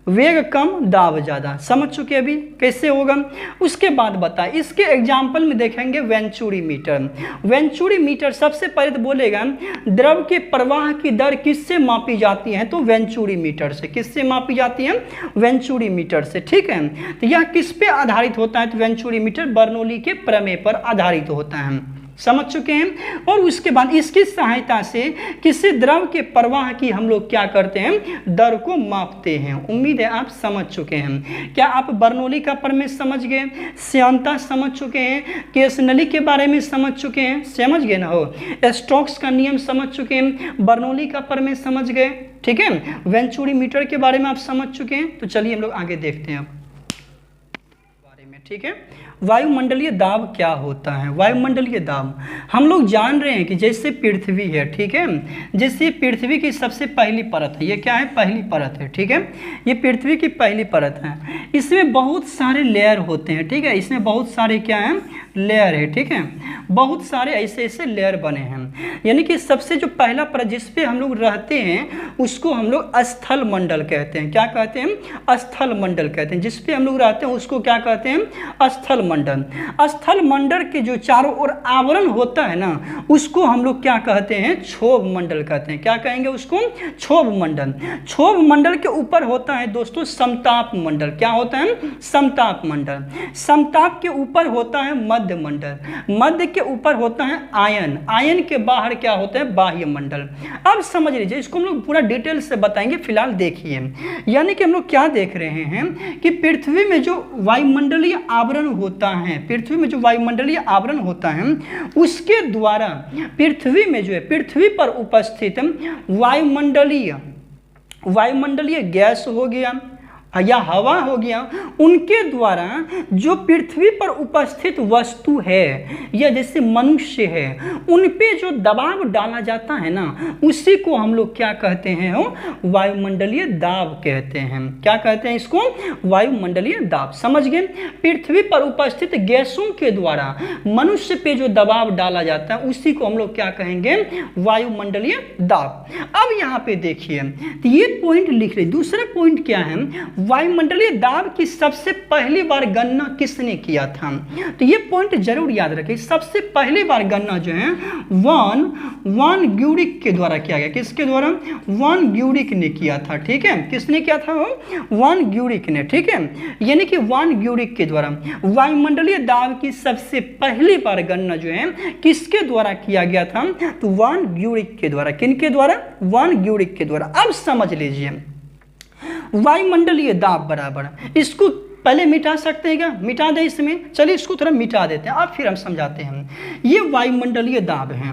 वेग कम दाब ज़्यादा, समझ चुके अभी कैसे होगा। उसके बाद बताए इसके एग्जाम्पल में देखेंगे वेंचुरी मीटर। वेंचुरी मीटर सबसे पहले तो बोलेगा द्रव के प्रवाह की दर किससे मापी जाती है, तो वेंचुरी मीटर से। किससे मापी जाती है, वेंचुरी मीटर से, ठीक है। तो यह किस पे आधारित होता है, तो वेंचुरी मीटर बर्नौली के प्रमेय पर आधारित होता है, समझ चुके हैं। और उसके बाद इसकी सहायता से किसी द्रव के प्रवाह की हम लोग क्या करते हैं, दर को मापते हैं। उम्मीद है आप समझ चुके हैं। क्या आप बर्नौली का प्रमेय समझ गए, श्यानता समझ चुके हैं, केसनली के बारे में समझ चुके हैं, समझ गए ना हो, स्टोक्स का नियम समझ चुके हैं, बर्नौली का प्रमेय समझ गए, ठीक है, वेंचुरी मीटर के बारे में आप समझ चुके हैं। तो चलिए हम लोग आगे देखते हैं बारे में, ठीक है। वायुमंडलीय दाब क्या होता है, वायुमंडलीय दाब हम लोग जान रहे हैं कि जैसे पृथ्वी है, ठीक है, जैसे पृथ्वी की सबसे पहली परत है, ये क्या है, पहली परत है, ठीक है, ये पृथ्वी की पहली परत है। इसमें बहुत सारे लेयर होते हैं, ठीक है, इसमें बहुत सारे क्या हैं, लेयर है, ठीक है, बहुत सारे ऐसे ऐसे लेयर बने हैं। यानी कि सबसे जो पहला परत जिस पे हम लोग रहते हैं उसको हम लोग स्थल मंडल कहते हैं। क्या कहते हैं, स्थल मंडल कहते हैं। जिस पे हम लोग रहते हैं उसको क्या कहते हैं, स्थल मंडल। स्थल मंडल के जो चारों ओर आवरण होता है ना उसको हम लोग क्या कहते हैं, क्षोभ मंडल कहते हैं। क्या कहेंगे उसको, क्षोभ मंडल। क्षोभ मंडल के ऊपर होता है दोस्तों समताप मंडल। क्या होता है, समताप मंडल। समताप के ऊपर होता है मध्य मंडल, मध्य के ऊपर होता है आयन, आयन के बाहर क्या होता है, बाह्य मंडल। अब समझ लीजिए, इसको हम लोग पूरा डिटेल से बताएंगे, फिलहाल देखिए। यानी कि हम लोग क्या देख रहे हैं कि पृथ्वी में जो वायुमंडलीय आवरण होता है, पृथ्वी में जो वायुमंडलीय आवरण होता है उसके द्वारा पृथ्वी में जो है, पृथ्वी पर उपस्थित वायुमंडलीय गैस हो गया या हवा हो गया, उनके द्वारा जो पृथ्वी पर उपस्थित वस्तु है या जैसे मनुष्य है उन पे जो दबाव डाला जाता है ना उसी को हम लोग क्या कहते हैं, वायुमंडलीय दाब कहते हैं। क्या कहते हैं इसको, वायुमंडलीय दाब। समझ गए, पृथ्वी पर उपस्थित गैसों के द्वारा मनुष्य पे जो दबाव डाला जाता है उसी को हम लोग क्या कहेंगे, वायुमंडलीय दाब। अब यहाँ पे देखिए तो ये पॉइंट लिख रहे, दूसरा पॉइंट क्या है, वायुमंडलीय दाब की सबसे पहली बार गणना किसने किया था, तो ये पॉइंट जरूर याद रखें। सबसे पहली बार गणना जो है वान ग्यूरिक के द्वारा किया गया। किसके द्वारा, वान ग्यूरिक ने किया था, ठीक है, किसने किया था, वान ग्यूरिक ने, ठीक है। यानी कि वान ग्यूरिक के द्वारा वायुमंडलीय दाब की सबसे पहली बार गणना जो है किसके द्वारा किया गया था, तो वान ग्यूरिक के द्वारा। किनके द्वारा, वान ग्यूरिक के द्वारा। अब समझ लीजिए वायुमंडलीय दाब बराबर, इसको पहले मिटा सकते हैं क्या, मिटा दे इसमें, चलिए इसको थोड़ा मिटा देते हैं, अब फिर हम समझाते हैं। ये वायुमंडलीय दाब है।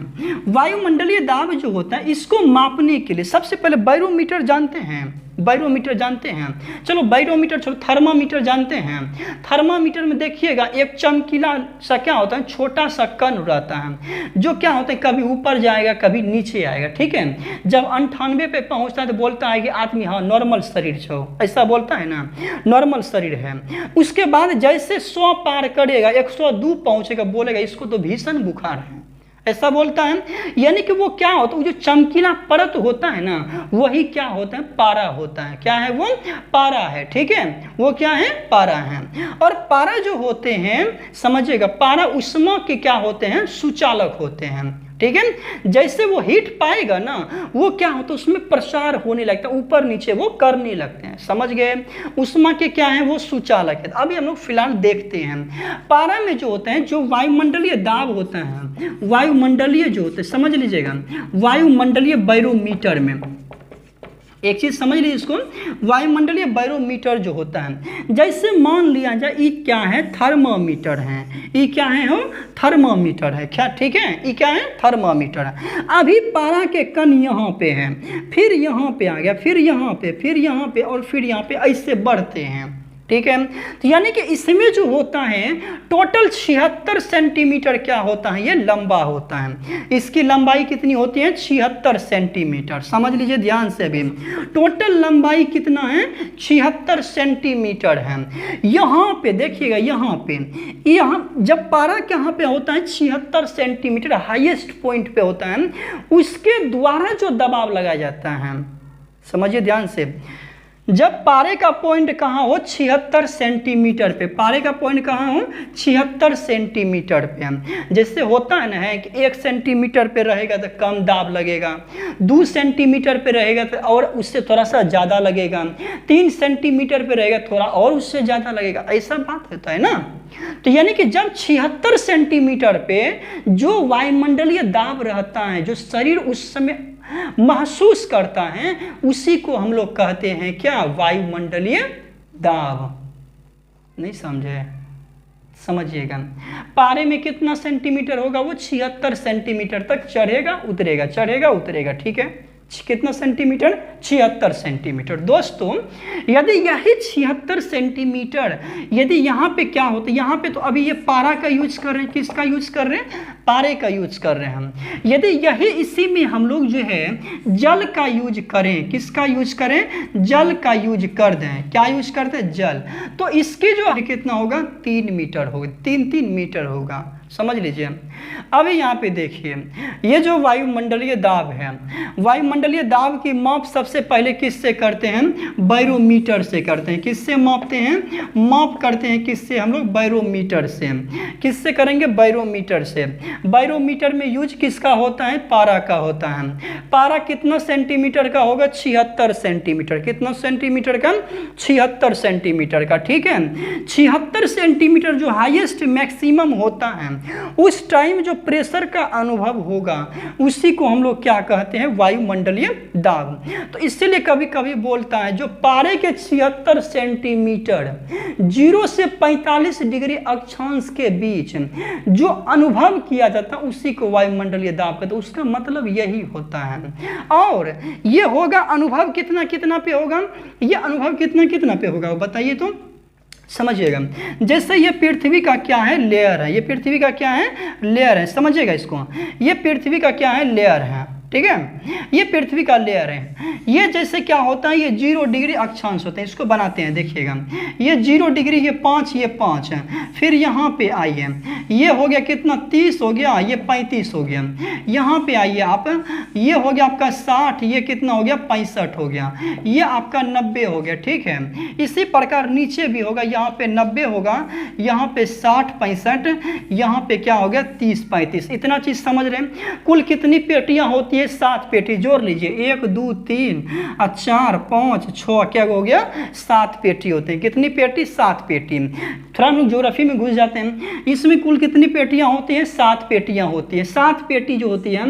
वायुमंडलीय दाब जो होता है इसको मापने के लिए सबसे पहले बैरोमीटर जानते हैं, बैरोमीटर जानते हैं, चलो बैरोमीटर छोड़ो, थर्मामीटर जानते हैं। थर्मामीटर में देखिएगा एक चमकीला सा क्या होता है, छोटा सा कण रहता है जो क्या होता है कभी ऊपर जाएगा कभी नीचे आएगा, ठीक है। जब 98 पे पहुंचता है तो बोलता है कि आदमी हाँ नॉर्मल शरीर छो, ऐसा बोलता है ना, नॉर्मल शरीर है। उसके बाद जैसे 100 पार करेगा 102 पहुंचेगा बोलेगा इसको तो भीषण बुखार है, ऐसा बोलता है। यानी कि वो क्या होता है, जो चमकीला परत होता है ना वही क्या होता है, पारा होता है। क्या है वो, पारा है, ठीक है, वो क्या है, पारा है। और पारा जो होते हैं समझिएगा, पारा उष्मा के क्या होते हैं, सुचालक होते हैं, ठीक है। जैसे वो हीट पाएगा ना वो क्या होता है उसमें प्रसार होने लगता है, ऊपर नीचे वो करने लगते हैं, समझ गए। उष्मा के क्या है, वो सुचालक है। अभी हम लोग फिलहाल देखते हैं पारा में जो होते हैं, जो वायुमंडलीय दाब होता है, वायुमंडलीय जो होते हैं, समझ लीजिएगा, वायुमंडलीय बैरोमीटर में एक चीज समझ लीजिए इसको, वायुमंडलीय बैरोमीटर जो होता है, जैसे मान लिया जाए ये क्या है, थर्मामीटर है, ये क्या है, हम थर्मामीटर है, क्या, ठीक है, ये क्या है, थर्मामीटर है। अभी पारा के कण यहाँ पे है, फिर यहाँ पे आ गया, फिर यहाँ पे, फिर यहाँ पे और फिर यहाँ पे, ऐसे बढ़ते हैं, ठीक है। तो यानी कि इसमें जो होता है टोटल 76 सेंटीमीटर क्या होता है, ये लंबा होता है। इसकी लंबाई कितनी होती है, 76 सेंटीमीटर। समझ लीजिए ध्यान से, भी टोटल लंबाई कितना है, 76 सेंटीमीटर है। यहाँ पे देखिएगा, यहाँ पे, यहाँ जब पारा कहाँ पे होता है, 76 सेंटीमीटर हाईएस्ट पॉइंट पे होता है, उसके द्वारा जो दबाव लगाया जाता है, समझिए ध्यान से, जब पारे का पॉइंट कहाँ हो 76 सेंटीमीटर पे, पारे का पॉइंट कहाँ हो 76 सेंटीमीटर पे। जैसे होता है ना कि 1 सेंटीमीटर पे रहेगा तो कम दाब लगेगा, 2 सेंटीमीटर पे रहेगा तो और उससे थोड़ा सा ज़्यादा लगेगा, 3 सेंटीमीटर पे रहेगा थोड़ा और उससे ज़्यादा लगेगा, ऐसा बात होता है ना। तो यानी कि जब 76 सेंटीमीटर पे जो वायुमंडलीय दाब रहता है, जो शरीर उस समय महसूस करता है, उसी को हम लोग कहते हैं क्या, वायुमंडलीय दाब। नहीं समझे, समझिएगा। पारे में कितना सेंटीमीटर होगा, वो 76 सेंटीमीटर तक चढ़ेगा उतरेगा, चढ़ेगा उतरेगा, ठीक है। कितना सेंटीमीटर, 76 सेंटीमीटर। दोस्तों यदि यही 76 सेंटीमीटर यदि यहाँ पे क्या होता है, यहाँ पे तो अभी ये पारा का यूज कर रहे हैं, किसका यूज कर रहे हैं, पारे का यूज कर रहे हैं हम। यदि यही इसी में हम लोग जो है जल का यूज करें, किसका यूज करें, जल का यूज कर दें, क्या यूज करते हैं, जल, तो इसके जो कितना होगा, 3 मीटर होगा, 3 मीटर होगा, समझ लीजिए। अब यहाँ पे देखिए, ये जो वायुमंडलीय दाब है, वायुमंडलीय दाब की माप सबसे पहले किससे करते हैं, बैरोमीटर से करते हैं। किससे मापते हैं, माप करते हैं किससे, हम लोग बैरोमीटर से। किससे करेंगे, बैरोमीटर से। बैरोमीटर में यूज किसका होता है, पारा का होता है। पारा कितना सेंटीमीटर का होगा, 76 सेंटीमीटर। कितना सेंटीमीटर का, 76 सेंटीमीटर का, ठीक है। 76 सेंटीमीटर जो हाईएस्ट मैक्सिमम होता है, उस टाइम जो प्रेशर का अनुभव होगा उसी को हम लोग क्या कहते हैं, वायुमंडलीय दाब। तो इसीलिए कभी कभी बोलता है जो पारे के 76 सेंटीमीटर 0 से 45 डिग्री अक्षांश के बीच जो अनुभव किया जाता है उसी को वायुमंडलीय दाब कहते हैं। उसका मतलब यही होता है। और ये होगा अनुभव कितना कितना पे होगा, ये अनुभव कितना कितना पे होगा बताइए तो, समझिएगा। जैसे ये पृथ्वी का क्या है, लेयर है, ये पृथ्वी का क्या है, लेयर है, समझिएगा इसको। ये पृथ्वी का क्या है, लेयर है, ठीक है, ये पृथ्वी का लेयर है। ये जैसे क्या होता है, ये 0 डिग्री अक्षांश होते हैं, इसको बनाते हैं, देखिएगा। ये 0 डिग्री, ये 5, ये 5 है। फिर यहाँ पे आइए, ये हो गया कितना, 30 हो गया, ये 35 हो गया। यहाँ पे आइए आप, ये हो गया आपका 60, ये कितना हो गया, 65 हो गया। ये आपका 90 हो गया, ठीक है। इसी प्रकार नीचे भी होगा, यहाँ पे 90 होगा, यहाँ पे 60, 65, यहाँ पे क्या हो गया, 30, 35। इतना चीज समझ रहे हैं। कुल कितनी पेटियां होती है, 7 पेटी जोड़ लीजिए, 1 2 3 4 5 6, क्या हो गया, 7 पेटी होते हैं। कितनी पेटी, 7 पेटी। थोड़ा हम लोग ज्योग्राफी में घुस जाते हैं। इसमें कुल कितनी पेटियां होती हैं, 7 पेटियां होती हैं। 7 पेटी जो होती है,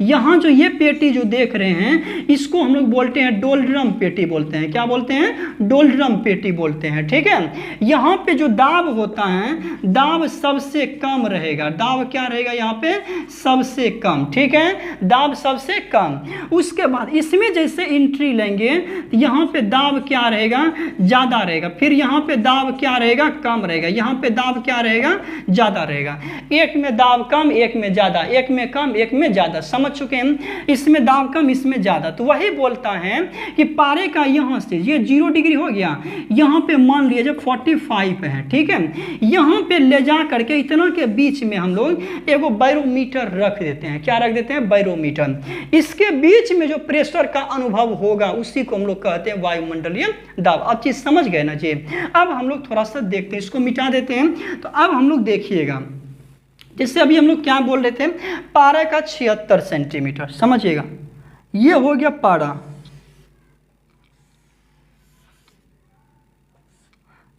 यहाँ जो ये पेटी जो देख रहे हैं इसको हम लोग बोलते हैं डोलड्रम पेटी बोलते हैं। क्या बोलते हैं, डोलड्रम पेटी बोलते हैं, ठीक है। यहाँ पे जो दाब होता है, दाब सबसे कम रहेगा। दाब क्या रहेगा, यहाँ पे सबसे कम, ठीक है, दाब सबसे कम। उसके बाद इसमें जैसे एंट्री लेंगे, यहाँ पे दाब क्या रहेगा, ज्यादा रहेगा। फिर यहाँ पे दाब क्या रहेगा, कम रहेगा। यहाँ पे दाब क्या रहेगा, ज्यादा रहेगा। एक में दाब कम, एक में ज्यादा, एक में कम, एक में ज्यादा, समझ चुके हैं। इसमें दाब कम, इसमें ज्यादा। तो वही बोलता है कि पारे का यहाँ से ये 0 डिग्री हो गया, यहाँ पे मान लिया जब 45 है, ठीक है। यहाँ पे ले जा करके इतना के बीच में हम लोग एगो बैरोमीटर रख देते हैं। क्या रख देते हैं, बैरोमीटर। इसके बीच में जो प्रेशर का अनुभव होगा उसी को हम लोग कहते हैं वायुमंडलीय दाब। अब चीज समझ गए ना जी। अब हम लोग थोड़ा सा देखते हैं, इसको मिटा देते हैं। तो अब हम लोग देखिएगा, जैसे अभी हम लोग क्या बोल रहे थे, पारा का 76 सेंटीमीटर, समझिएगा। ये हो गया पारा,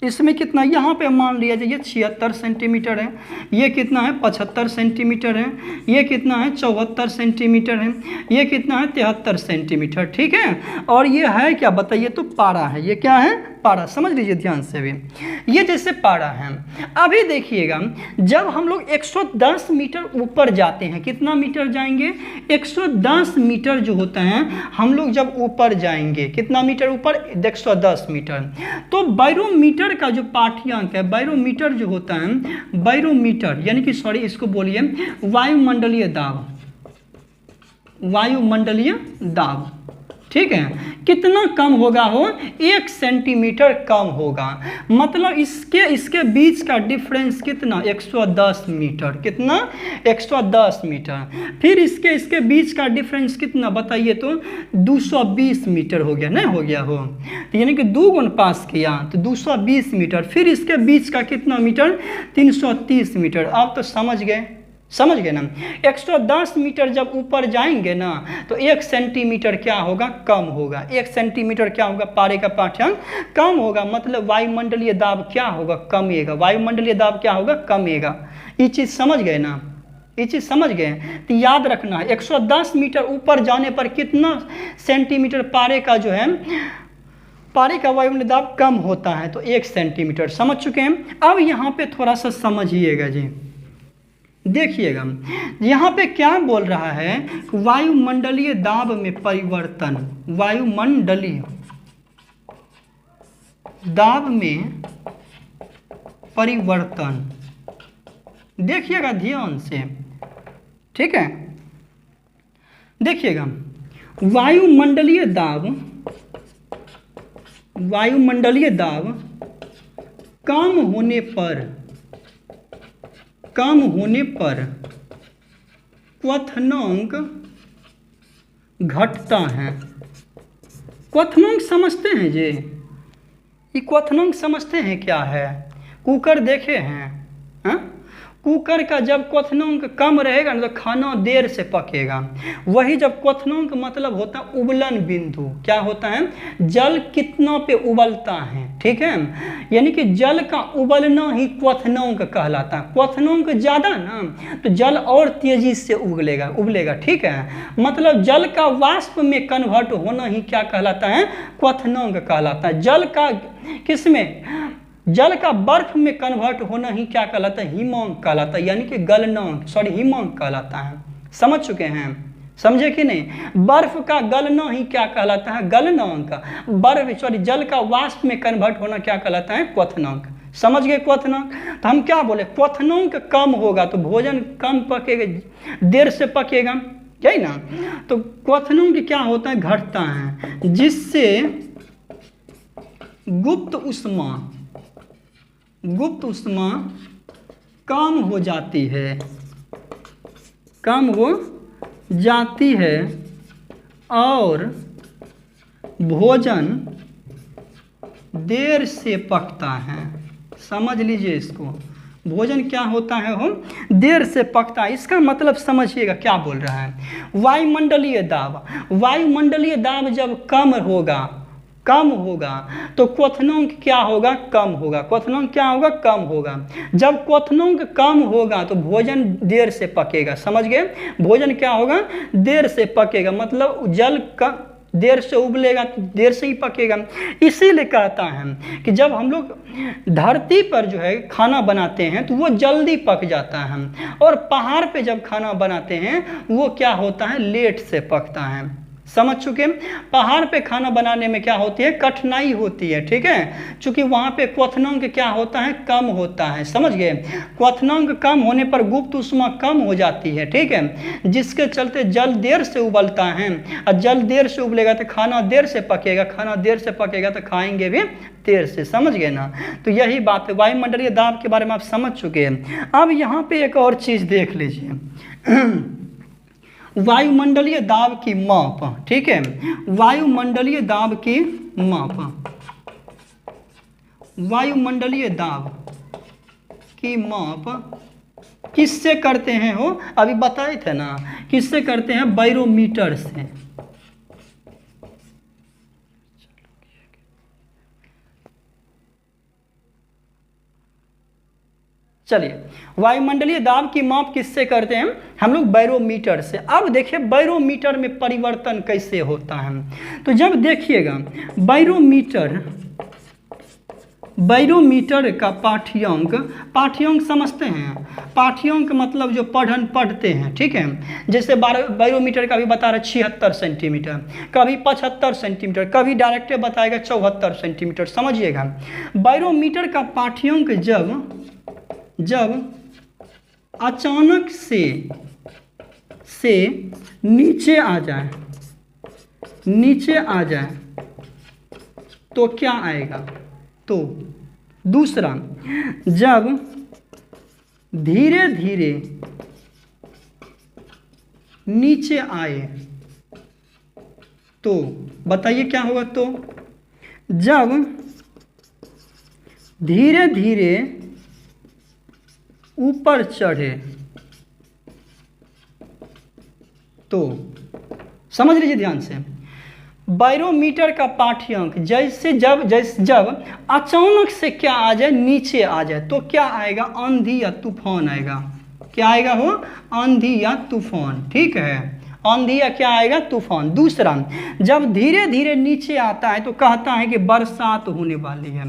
इसमें कितना, यहाँ पे मान लिया जाए ये 76 सेंटीमीटर है, ये कितना है 75 सेंटीमीटर है, ये कितना है 74 सेंटीमीटर है, ये कितना है 73 सेंटीमीटर, ठीक है। और ये है क्या बताइए तो, पारा है। ये क्या है, पारा, समझ लीजिए ध्यान से भी। ये जैसे पारा है। अभी देखिएगा, जब हम लोग 110 मीटर ऊपर जाते हैं, कितना मीटर जाएंगे, 110 मीटर जो होता है, हम लोग जब ऊपर जाएंगे, कितना मीटर ऊपर, 110 मीटर, तो बैरोमीटर का जो पाठ्यांक है, बैरोमीटर जो होता है, बैरोमीटर यानी कि सॉरी इसको बोलिए वायुमंडलीय दाब, वायुमंडलीय दाब, ठीक है। कितना कम होगा हो, 1 सेंटीमीटर कम होगा। मतलब इसके बीच का डिफरेंस कितना, 110 मीटर। कितना, 110 मीटर। फिर इसके बीच का डिफरेंस कितना बताइए तो 220 मीटर हो गया, नहीं हो गया हो, तो यानी कि 2 गुण पास किया तो 220 मीटर। फिर इसके बीच का कितना मीटर, 330 मीटर। आप तो समझ गए ना। 110 मीटर जब ऊपर जाएंगे ना तो 1 सेंटीमीटर क्या होगा, कम होगा। 1 सेंटीमीटर क्या होगा, पारे का पाठ्यांक कम होगा। मतलब वायुमंडलीय दाब क्या होगा, कमेगा। वायुमंडलीय दाब क्या होगा, कमेगा। ये चीज़ समझ गए ना, ये चीज़ समझ गए। तो याद रखना है 110 मीटर ऊपर जाने पर कितना सेंटीमीटर पारे का जो है, पारे का वायुमंडलीय दाब कम होता है, तो 1 सेंटीमीटर। समझ चुके हैं। अब यहाँ पे थोड़ा सा समझिएगा जी, देखिएगा यहाँ पे क्या बोल रहा है, वायुमंडलीय दाब में परिवर्तन। वायुमंडलीय दाब में परिवर्तन, देखिएगा ध्यान से, ठीक है। देखिएगा वायुमंडलीय दाब कम होने पर क्वथनांक घटता है। क्वथनांक समझते हैं जी, ये क्वथनांक समझते हैं क्या है, कुकर देखे हैं, हाँ? कुकर का जब क्वथनांक कम रहेगा ना तो खाना देर से पकेगा। वही जब क्वथनांक मतलब होता है उबलन बिंदु, क्या होता है, जल कितना पे उबलता है, ठीक है। यानी कि जल का उबलना ही क्वथनांक कहलाता है। क्वथनांक ज़्यादा ना तो जल और तेजी से उबलेगा, ठीक है। मतलब जल का वाष्प में कन्वर्ट होना ही क्या कहलाता है, क्वथनांक कहलाता है। जल का किसमें, जल का बर्फ में कन्वर्ट होना ही क्या कहलाता है, हिमांक कहलाता है। यानी कि गलनांक, हिमांक कहलाता है। समझ चुके हैं, समझे कि नहीं। बर्फ का गलना ही क्या कहलाता है, गलनांक। जल का वाष्प में कन्वर्ट होना क्या कहलाता है, क्वथनांक। समझ गए क्वथनांक। तो हम क्या बोले, क्वथनांक कम होगा तो भोजन कम पकेगा, देर से पकेगा, यही ना। तो क्वथनांक क्या होता है, घटता है, जिससे गुप्त उष्मा कम हो जाती है और भोजन देर से पकता है। समझ लीजिए इसको, भोजन क्या होता है, हो देर से पकता है। इसका मतलब समझिएगा क्या बोल रहा है। वायुमंडलीय दाब जब कम होगा तो क्वथनांक क्या होगा, कम होगा। क्वथनांक क्या होगा, कम होगा। जब क्वथनांक कम होगा तो भोजन देर से पकेगा। समझ गए, भोजन क्या होगा, देर से पकेगा। मतलब जल का देर से उबलेगा तो देर से ही पकेगा। इसीलिए कहता है कि जब हम लोग धरती पर जो है खाना बनाते हैं तो वो जल्दी पक जाता है, और पहाड़ पे जब खाना बनाते हैं वो क्या होता है, लेट से पकता है। समझ चुके। पहाड़ पे खाना बनाने में क्या होती है, कठिनाई होती है, ठीक है, क्योंकि वहाँ पे क्वथनांक क्या होता है, कम होता है। समझ गए। क्वथनांक कम होने पर गुप्त उष्मा कम हो जाती है, ठीक है, जिसके चलते जल देर से उबलता है, और जल देर से उबलेगा तो खाना देर से पकेगा, खाना देर से पकेगा तो खाएंगे भी देर से। समझ गए ना। तो यही बात है, वायुमंडलीय दाब के बारे में आप समझ चुके हैं। अब यहाँ पे एक और चीज़ देख लीजिए, वायुमंडलीय दाब की माप, ठीक है। वायुमंडलीय दाब की माप, वायुमंडलीय दाब की माप किससे करते हैं, हो अभी बताए थे ना, किससे करते हैं, बैरोमीटर से। चलिए, वायुमंडलीय दाब की माप किससे करते हैं हम लोग, बैरोमीटर से। अब देखिए बैरोमीटर में परिवर्तन कैसे होता है। तो जब देखिएगा बैरोमीटर का पाठ्यांक समझते हैं। पाठ्यांक मतलब जो पढ़ते हैं, ठीक है। जैसे बैरोमीटर का भी बता रहे 76 सेंटीमीटर, कभी 75 सेंटीमीटर, कभी डायरेक्ट बताएगा 74 सेंटीमीटर। समझिएगा, बैरोमीटर का पाठ्यांक जब अचानक से नीचे आ जाए तो क्या आएगा? तो दूसरा, जब धीरे धीरे नीचे आए तो बताइए क्या होगा? तो जब धीरे धीरे ऊपर चढ़े तो, समझ लीजिए ध्यान से, बैरोमीटर का पाठ्यांक जब अचानक से क्या आ जाए? नीचे आ जाए तो क्या आएगा? आंधी या तूफान आएगा। क्या आएगा? हो आंधी या तूफान। ठीक है, आंधी या क्या आएगा? तूफान। दूसरा, जब धीरे धीरे नीचे आता है तो कहता है कि बरसात होने वाली है।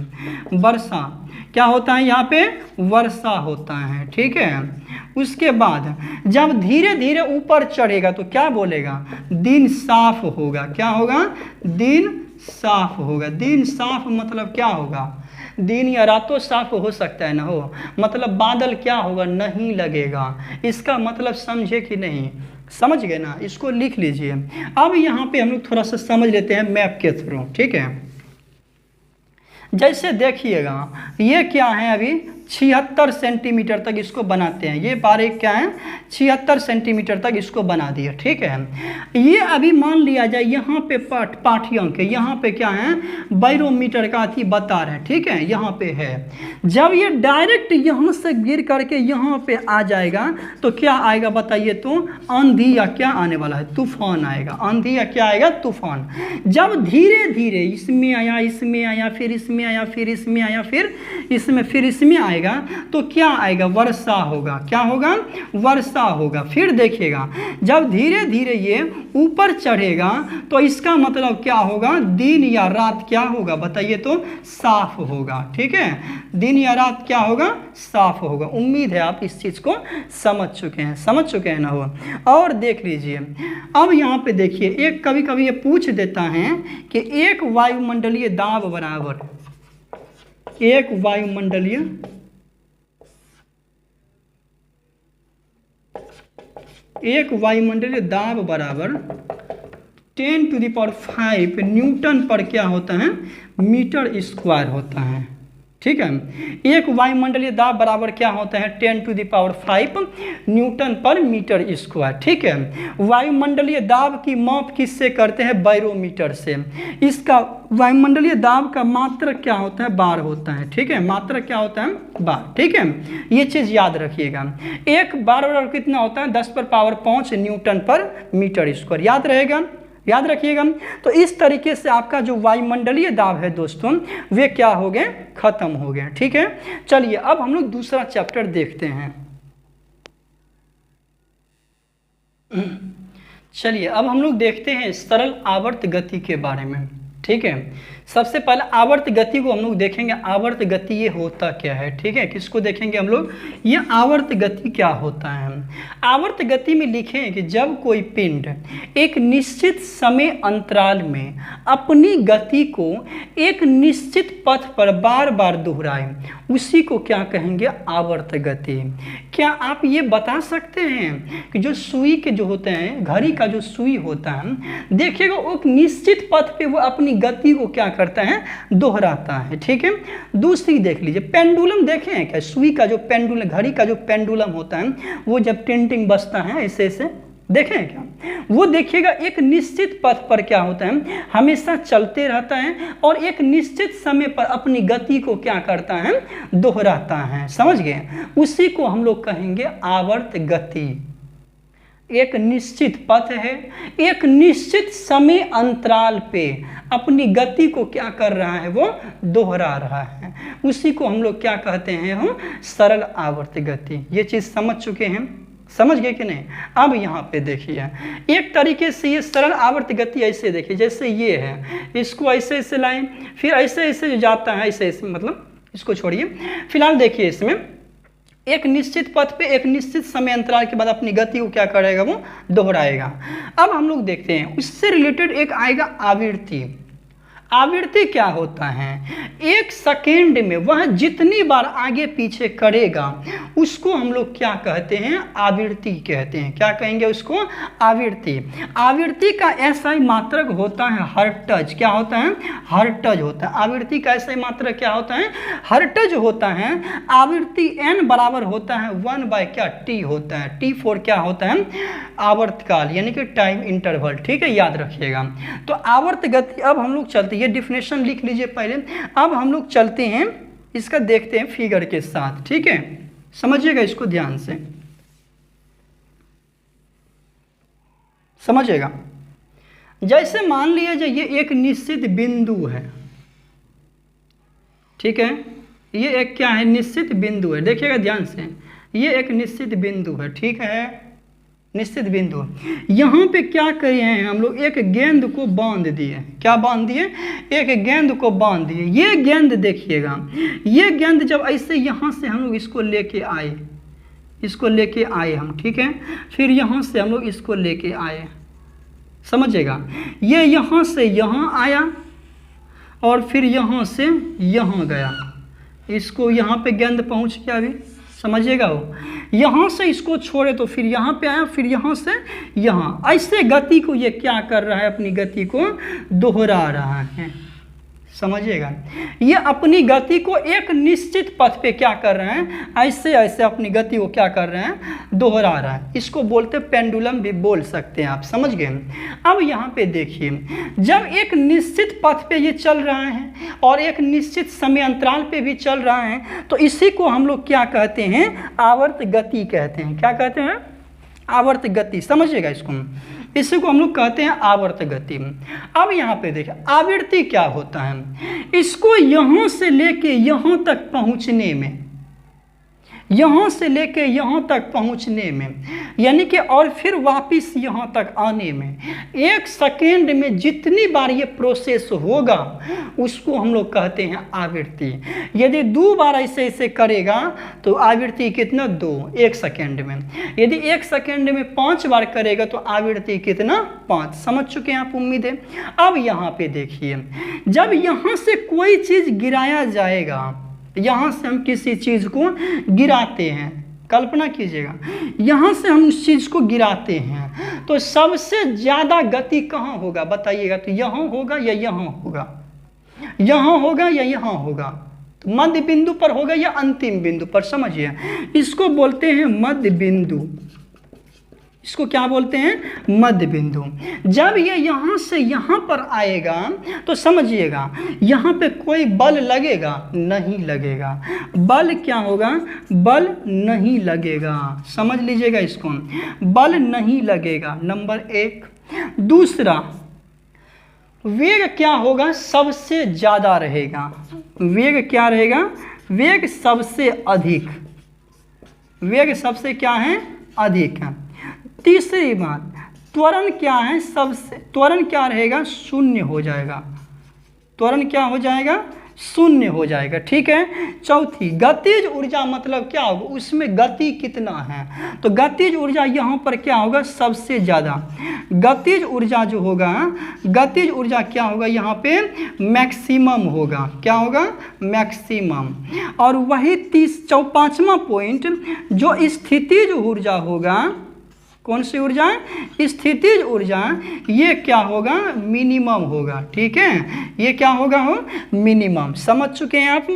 वर्षा क्या होता है? यहाँ पे वर्षा होता है। ठीक है, उसके बाद जब धीरे धीरे ऊपर चढ़ेगा तो क्या बोलेगा? दिन साफ होगा। क्या होगा? दिन साफ होगा। दिन साफ मतलब क्या होगा? दिन या रातों साफ हो सकता है ना हो, मतलब बादल क्या होगा? नहीं लगेगा। इसका मतलब समझे कि नहीं? समझ गए ना? इसको लिख लीजिए। अब यहाँ पे हम लोग थोड़ा सा समझ लेते हैं मैप के थ्रू। ठीक है, जैसे देखिएगा ये क्या है? अभी 76 सेंटीमीटर तक इसको बनाते हैं। ये बारीक क्या है? 76 सेंटीमीटर तक इसको बना दिया। ठीक है, ये अभी मान लिया जाए यहाँ पे पाठ्यांक है, यहाँ पे क्या है? बैरोमीटर का अथी बता रहे हैं। ठीक है, यहाँ पे है। जब ये डायरेक्ट यहाँ से गिर करके यहाँ पे आ जाएगा तो क्या आएगा? बताइए तो आंधी या क्या आने वाला है? तूफान आएगा। आंधी या क्या आएगा? तूफान। जब धीरे धीरे इसमें आया, इसमें आया, फिर इसमें आया, फिर इसमें आया, फिर इसमें आएगा तो क्या आएगा? वर्षा होगा। क्या होगा? वर्षा होगा। फिर देखिएगा जब धीरे धीरे ये ऊपर चढ़ेगा तो इसका मतलब क्या होगा? दिन या रात क्या होगा? बताइए तो साफ होगा। ठीक है, दिन या रात क्या होगा? साफ होगा। उम्मीद है आप इस चीज को समझ चुके हैं ना हो। और देख लीजिए, अब यहाँ पे देखिए, एक कभी कभी ये पूछ देता है कि एक वायुमंडलीय दाब बराबर, एक वायुमंडलीय दाब बराबर 10⁵ न्यूटन पर क्या होता है? मीटर स्क्वायर होता है। ठीक है, एक वायुमंडलीय दाब बराबर क्या होता है? 10⁵ न्यूटन पर मीटर स्क्वायर। ठीक है, वायुमंडलीय दाब की माप किससे करते हैं? बैरोमीटर से। इसका वायुमंडलीय दाब का मात्रक क्या होता है? बार होता है। ठीक है, मात्रक क्या होता है? बार। ठीक है, ये चीज याद रखिएगा। एक बार बराबर कितना होता है? 10⁵ न्यूटन पर मीटर स्क्वायर। याद रहेगा, याद रखिएगा। तो इस तरीके से आपका जो वायुमंडलीय दाब है दोस्तों, वे क्या हो गए? खत्म हो गए। ठीक है, चलिए अब हम लोग दूसरा चैप्टर देखते हैं। चलिए अब हम लोग देखते हैं सरल आवर्त गति के बारे में। ठीक है, सबसे पहले आवर्त गति को हम लोग देखेंगे। आवर्त गति ये होता क्या है? ठीक है, किसको देखेंगे हम लोग? ये आवर्त गति क्या होता है? आवर्त गति में लिखें कि जब कोई पिंड एक निश्चित समय अंतराल में अपनी गति को एक निश्चित पथ पर बार बार दोहराए, उसी को क्या कहेंगे? आवर्त गति। क्या आप ये बता सकते हैं कि जो सुई के जो होते हैं, घड़ी का जो सुई होता है, देखिएगा वो एक निश्चित पथ पे वो अपनी गति को क्या करता है? दोहराता है। ठीक है, दूसरी देख लीजिए, पेंडुलम देखें क्या? सुई का जो पेंडुलम, घड़ी का जो पेंडुलम होता है, वो जब टिंटिंग बजता है ऐसे ऐसे, देखें क्या? वो देखिएगा एक निश्चित पथ पर क्या होता है? हमेशा चलते रहता है और एक निश्चित समय पर अपनी गति को क्या करता है? दोहराता है। समझ गए? उसी को हम लोग कहेंगे आवर्त गति। एक निश्चित पथ है, एक निश्चित समय अंतराल पे अपनी गति को क्या कर रहा है? वो दोहरा रहा है। उसी को हम लोग क्या कहते हैं? हम सरल आवर्त गति। ये चीज समझ चुके हैं? समझ गए कि नहीं? अब यहाँ पे देखिए, एक तरीके से ये सरल आवर्त गति ऐसे देखिए, जैसे ये है, इसको ऐसे ऐसे लाएं, फिर ऐसे ऐसे जो जाता है ऐसे ऐसे, मतलब इसको छोड़िए। फिलहाल देखिए, इसमें एक निश्चित पथ पे एक निश्चित समय अंतराल के बाद अपनी गति को क्या करेगा? वो दोहराएगा। अब हम लोग देखते हैं उससे रिलेटेड एक आएगा आवृत्ति। आवृत्ति क्या होता है? एक सेकेंड में वह जितनी बार आगे पीछे करेगा उसको हम लोग क्या कहते हैं? आवृत्ति कहते हैं। क्या कहेंगे उसको? आवृत्ति। आवृत्ति का SI मात्रक होता है हर्ट्ज। क्या होता है? हर्ट्ज होता है। आवृत्ति का SI मात्रक क्या होता है? हर्ट्ज होता है। आवृत्ति n बराबर होता है 1 क्या? t होता है। t फॉर क्या होता है? आवर्तकाल यानी कि टाइम इंटरवल। ठीक है, याद रखिएगा। तो आवर्त गति, अब हम लोग चलते, ये डिफिनेशन लिख लीजिए पहले। अब हम लोग चलते हैं, इसका देखते हैं फिगर के साथ। ठीक है, समझिएगा इसको ध्यान से, समझिएगा। जैसे मान लीजिए ये एक निश्चित बिंदु है। ठीक है, ये एक क्या है? निश्चित बिंदु है। देखिएगा ध्यान से, ये एक निश्चित बिंदु है। ठीक है, निश्चित बिंदु। यहाँ पे क्या करे हैं हम लोग? एक गेंद को बांध दिए। क्या बांध दिए? एक गेंद को बांध दिए। ये गेंद देखिएगा, ये गेंद जब ऐसे यहाँ से हम लोग इसको लेके आए, इसको लेके आए हम। ठीक है, फिर यहाँ से हम लोग इसको लेके आए, समझिएगा। ये यहाँ से यहाँ आया और फिर यहाँ से यहाँ गया। इसको यहाँ पे गेंद पहुँच गया अभी, समझिएगा। हो यहाँ से इसको छोड़े तो फिर यहाँ पे आया, फिर यहाँ से यहाँ। ऐसे गति को ये क्या कर रहा है? अपनी गति को दोहरा रहा है, समझिएगा। ये अपनी गति को एक निश्चित पथ पे क्या कर रहे हैं? ऐसे ऐसे अपनी गति को क्या कर रहे हैं? दोहरा रहा है। इसको बोलते पेंडुलम भी बोल सकते हैं आप, समझ गए। अब यहाँ पे देखिए, जब एक निश्चित पथ पे ये चल रहा है और एक निश्चित समय अंतराल पे भी चल रहा है, तो इसी को हम लोग क्या कहते हैं? आवर्त गति कहते हैं। क्या कहते हैं? आवर्त गति, समझिएगा इसको। इसी को हम लोग कहते हैं आवर्त गति। अब यहाँ पे देखिए, आवृत्ति क्या होता है? इसको यहाँ से लेके यहाँ तक पहुँचने में, यहाँ से लेके यहाँ तक पहुँचने में, यानी कि और फिर वापस यहाँ तक आने में, एक सेकेंड में जितनी बार ये प्रोसेस होगा उसको हम लोग कहते हैं आवृत्ति। यदि 2 बार ऐसे ऐसे करेगा तो आवृत्ति कितना? 2, एक सेकेंड में। यदि एक सेकेंड में 5 बार करेगा तो आवृत्ति कितना? 5। समझ चुके हैं आप, उम्मीद है। अब यहाँ पे देखिए, जब यहाँ से कोई चीज़ गिराया जाएगा, यहाँ से हम किसी चीज़ को गिराते हैं, कल्पना कीजिएगा, यहाँ से हम उस चीज़ को गिराते हैं, तो सबसे ज़्यादा गति कहाँ होगा? बताइएगा। तो यहाँ होगा या यहाँ होगा? यहाँ होगा या यहाँ होगा? तो मध्य बिंदु पर होगा या अंतिम बिंदु पर? समझिए, इसको बोलते हैं मध्य बिंदु। इसको क्या बोलते हैं? मध्य बिंदु। जब ये यहाँ से यहाँ पर आएगा तो समझिएगा, यहाँ पे कोई बल लगेगा? नहीं लगेगा। बल क्या होगा? बल नहीं लगेगा, समझ लीजिएगा इसको, बल नहीं लगेगा, नंबर 1। दूसरा, वेग क्या होगा? सबसे ज़्यादा रहेगा। वेग क्या रहेगा? वेग सबसे अधिक। वेग सबसे क्या है? अधिक है। तीसरी बात, त्वरण क्या है? सबसे त्वरण क्या रहेगा? शून्य हो जाएगा। त्वरण क्या हो जाएगा? शून्य हो जाएगा। ठीक है। चौथी, गतिज ऊर्जा मतलब क्या होगा? उसमें गति कितना है? तो गतिज ऊर्जा यहाँ पर क्या होगा? सबसे ज़्यादा। गतिज ऊर्जा जो होगा, गतिज ऊर्जा क्या होगा? यहाँ पे मैक्सिमम होगा। क्या होगा? मैक्सिमम। और वही 5वां पॉइंट, जो स्थितिज ऊर्जा होगा, कौन सी ऊर्जा? स्थितिज ऊर्जा, ये क्या होगा? मिनिमम होगा। ठीक है, ये क्या होगा? हो मिनिमम। समझ चुके हैं आप?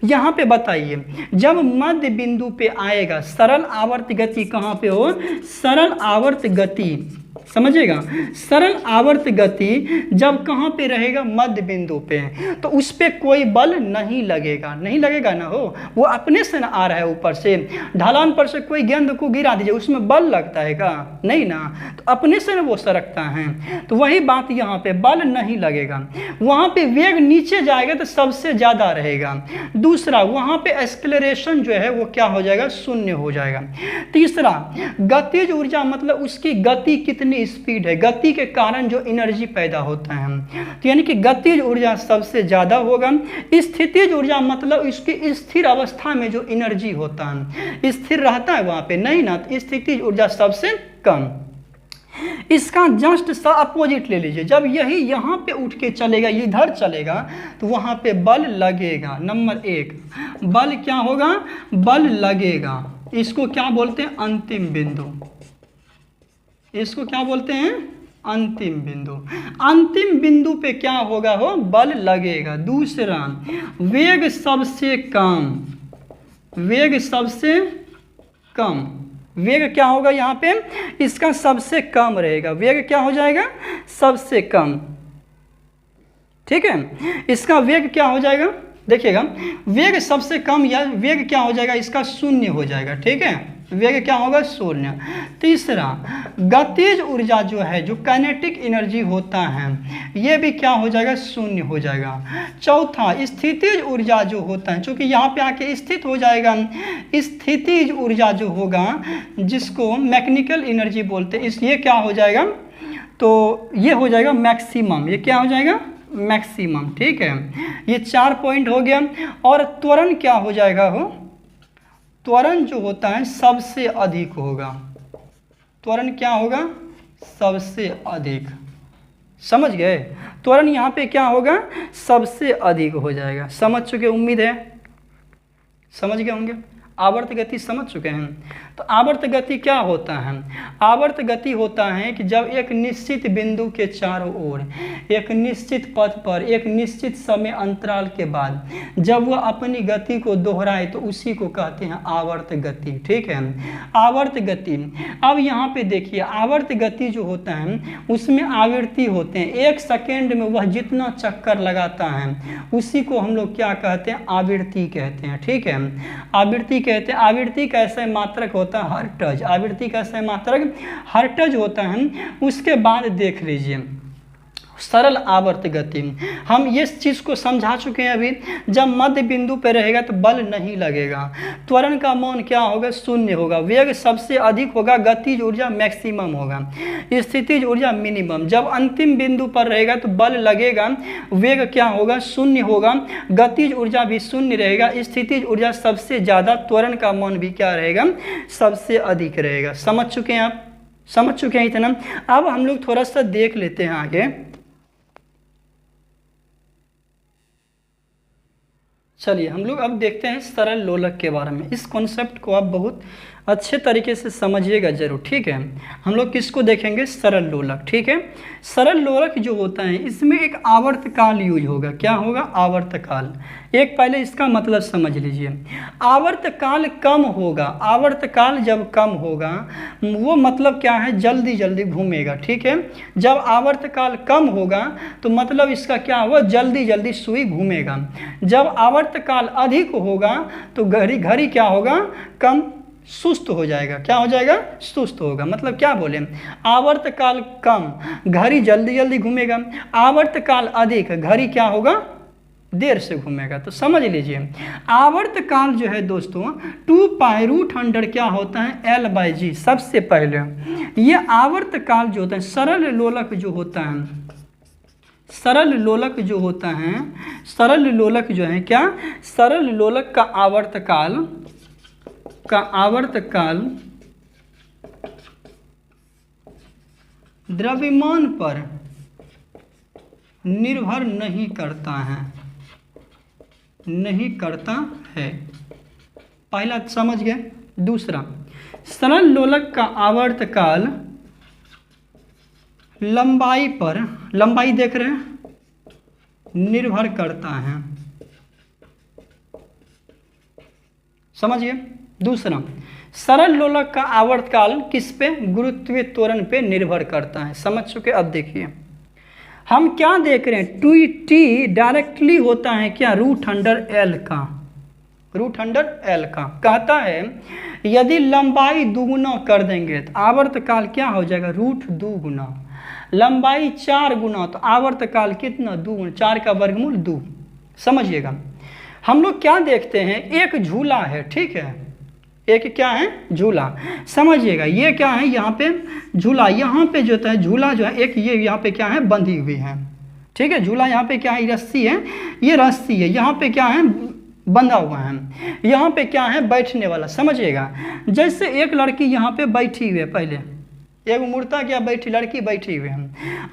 यहाँ पे बताइए, जब मध्य बिंदु पे आएगा, सरल आवर्त गति कहाँ पे हो? सरल आवर्त गति, समझिएगा, सरल आवर्त गति जब कहाँ पे रहेगा? मध्य बिंदु पे, तो उस पर कोई बल नहीं लगेगा। नहीं लगेगा ना, हो वो अपने से ना आ रहा है ऊपर से, ढलान पर से कोई गेंद को गिरा दीजिए, उसमें बल लगता है क्या? नहीं ना, तो अपने से ना वो सरकता है। तो वही बात यहाँ पे, बल नहीं लगेगा। वहाँ पे वेग नीचे जाएगा तो सबसे ज़्यादा रहेगा। दूसरा, वहाँ पे एक्सेलरेशन जो है वो क्या हो जाएगा? शून्य हो जाएगा। तीसरा, गतिज ऊर्जा मतलब उसकी गति कितनी स्पीड है, गति के कारण जो एनर्जी पैदा होता है, तो यानी कि गतिज ऊर्जा सबसे ज़्यादा होगा। स्थितिज ऊर्जा मतलब इसकी स्थिर अवस्था में जो एनर्जी होता है, स्थिर रहता है वहाँ पे, नहीं ना, स्थितिज ऊर्जा सबसे कम। इसका जस्ट सा अपोजिट ले लीजिए, जब यही यहाँ पे उठ के चलेगा, इधर चलेगा, तो वहाँ पे बल लगेगा। नंबर 1, बल क्या होगा? बल लगेगा। इसको क्या बोलते हैं? अंतिम बिंदु। इसको क्या बोलते हैं? अंतिम बिंदु। अंतिम बिंदु पे क्या होगा? हो बल लगेगा। दूसरा, वेग सबसे कम। वेग सबसे कम, वेग क्या होगा यहाँ पे? इसका सबसे कम रहेगा। वेग क्या हो जाएगा? सबसे कम। ठीक है, इसका वेग क्या हो जाएगा? देखिएगा, वेग सबसे कम या वेग क्या हो जाएगा? इसका शून्य हो जाएगा। ठीक है, वेग क्या होगा? शून्य। तीसरा, गतिज ऊर्जा जो है, जो काइनेटिक एनर्जी होता है, ये भी क्या हो जाएगा? शून्य हो जाएगा। चौथा, स्थितिज ऊर्जा जो होता है, चूंकि यहाँ पे आके स्थित हो जाएगा, स्थितिज ऊर्जा जो होगा, जिसको मैकेनिकल एनर्जी बोलते हैं, इस ये क्या हो जाएगा? तो ये हो जाएगा मैक्सिमम। ये क्या हो जाएगा? मैक्सिमम। ठीक है, ये 4 पॉइंट हो गया। और त्वरण क्या हो जाएगा? हो त्वरण जो होता है सबसे अधिक होगा। त्वरण क्या होगा? सबसे अधिक। समझ गए? त्वरण यहाँ पे क्या होगा? सबसे अधिक हो जाएगा। समझ चुके, उम्मीद है समझ गए होंगे। आवर्त गति समझ चुके हैं। तो आवर्त गति क्या होता है? आवर्त गति होता है कि जब एक निश्चित बिंदु के चारों ओर, एक निश्चित पथ पर, एक निश्चित समय अंतराल के बाद जब वह अपनी गति को दोहराए, तो उसी को कहते हैं आवर्त गति। ठीक है, आवर्त गति। अब यहाँ पे देखिए, आवर्त गति जो होता है उसमें आवृत्ति होते हैं। 1 सेकेंड में वह जितना चक्कर लगाता है उसी को हम लोग क्या कहते हैं? आवृत्ति कहते हैं। ठीक है, आवृत्ति कहते हैं। आवृत्ति कैसे मात्रक होता है? हर्ट्ज। आवृत्ति कैसे मात्रक? हर्ट्ज होता है। उसके बाद देख लीजिए सरल आवर्त गति। हम इस चीज़ को समझा चुके हैं अभी। जब मध्य बिंदु पर रहेगा तो बल नहीं लगेगा, त्वरण का मान क्या होगा? शून्य होगा, वेग सबसे अधिक होगा, गतिज ऊर्जा मैक्सिमम होगा, स्थितिज ऊर्जा मिनिमम। जब अंतिम बिंदु पर रहेगा तो बल लगेगा, वेग क्या होगा? शून्य होगा, गतिज ऊर्जा भी शून्य रहेगा, स्थितिज ऊर्जा सबसे ज़्यादा, त्वरण का मान भी क्या रहेगा? सबसे अधिक रहेगा। समझ चुके हैं आप? समझ चुके हैं इतना? अब हम लोग थोड़ा सा देख लेते हैं आगे। चलिए हम लोग अब देखते हैं सरल लोलक के बारे में। इस कॉन्सेप्ट को आप बहुत अच्छे तरीके से समझिएगा जरूर। ठीक है, हम लोग किसको देखेंगे? सरल लोलक। ठीक है, सरल लोलक जो होता है इसमें एक आवर्तकाल यूज होगा। क्या होगा? आवर्तकाल। एक पहले इसका मतलब समझ लीजिए। आवर्तकाल कम होगा। आवर्तकाल जब कम होगा वो मतलब क्या है? जल्दी जल्दी घूमेगा। ठीक है, जब आवर्तकाल कम होगा तो मतलब इसका क्या होगा? जल्दी जल्दी सुई घूमेगा। जब आवर्तकाल अधिक होगा तो घड़ी क्या होगा? कम सुस्त हो जाएगा। क्या हो जाएगा? सुस्त होगा। मतलब क्या बोले? आवर्तकाल कम, घड़ी जल्दी जल्दी घूमेगा। आवर्तकाल अधिक, घड़ी क्या होगा? देर से घूमेगा। तो समझ लीजिए आवर्तकाल जो है दोस्तों 2π√100 क्या होता है? L/G। सबसे पहले ये आवर्तकाल जो होता है, सरल लोलक जो होता है, सरल लोलक जो होता है, सरल लोलक जो है क्या? सरल लोलक का आवर्तकाल द्रव्यमान पर निर्भर नहीं करता है, नहीं करता है। पहला समझ गए। दूसरा, सरल लोलक का आवर्तकाल लंबाई पर, लंबाई देख रहे हैं, निर्भर करता है। समझिए। दूसरा, सरल लोलक का आवर्तकाल किस पे? गुरुत्वीय त्वरण पे निर्भर करता है। समझ चुके? अब देखिए हम क्या देख रहे हैं? 2t डायरेक्टली होता है क्या? √100L का, √100L का। कहता है यदि लंबाई दुगुना कर देंगे तो आवर्तकाल क्या हो जाएगा? √2 गुना। लंबाई 4 गुना तो आवर्तकाल कितना? 2 गुना। 4 का वर्गमूल 2। समझिएगा। हम लोग क्या देखते हैं? एक झूला है। ठीक है, एक क्या है? झूला। समझिएगा ये क्या है? यहाँ पे झूला, यहाँ पे जो है झूला जो है एक, ये यहाँ पे क्या है? बंधी हुई है। ठीक है, झूला यहाँ पे क्या है? रस्सी है, ये रस्सी है, यहाँ पे क्या है? बंधा हुआ है। यहाँ पे क्या है? बैठने वाला। समझिएगा, जैसे एक लड़की यहाँ पे बैठी हुई है, पहले एक मुड़ता क्या बैठी, लड़की बैठी हुई है।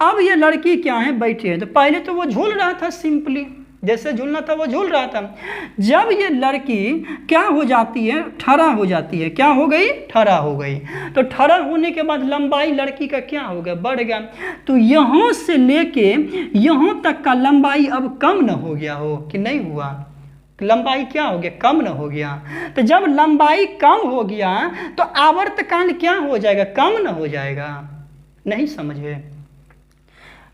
अब ये लड़की क्या है, बैठी है। तो पहले तो वो झूल रहा था, सिंपली जैसे झूलना था वो झूल रहा था। जब ये लड़की क्या हो जाती है, ठड़ा हो जाती है, क्या हो गई, ठड़ा हो गई। तो ठड़ा होने के बाद लंबाई लड़की का क्या हो गया, बढ़ गया। तो यहाँ से लेके यहाँ तक का लंबाई अब कम न हो गया हो कि नहीं हुआ, लंबाई क्या हो गया, कम न हो गया। तो जब लंबाई कम हो गया तो आवर्तकाल क्या हो जाएगा, कम न हो जाएगा। नहीं समझे,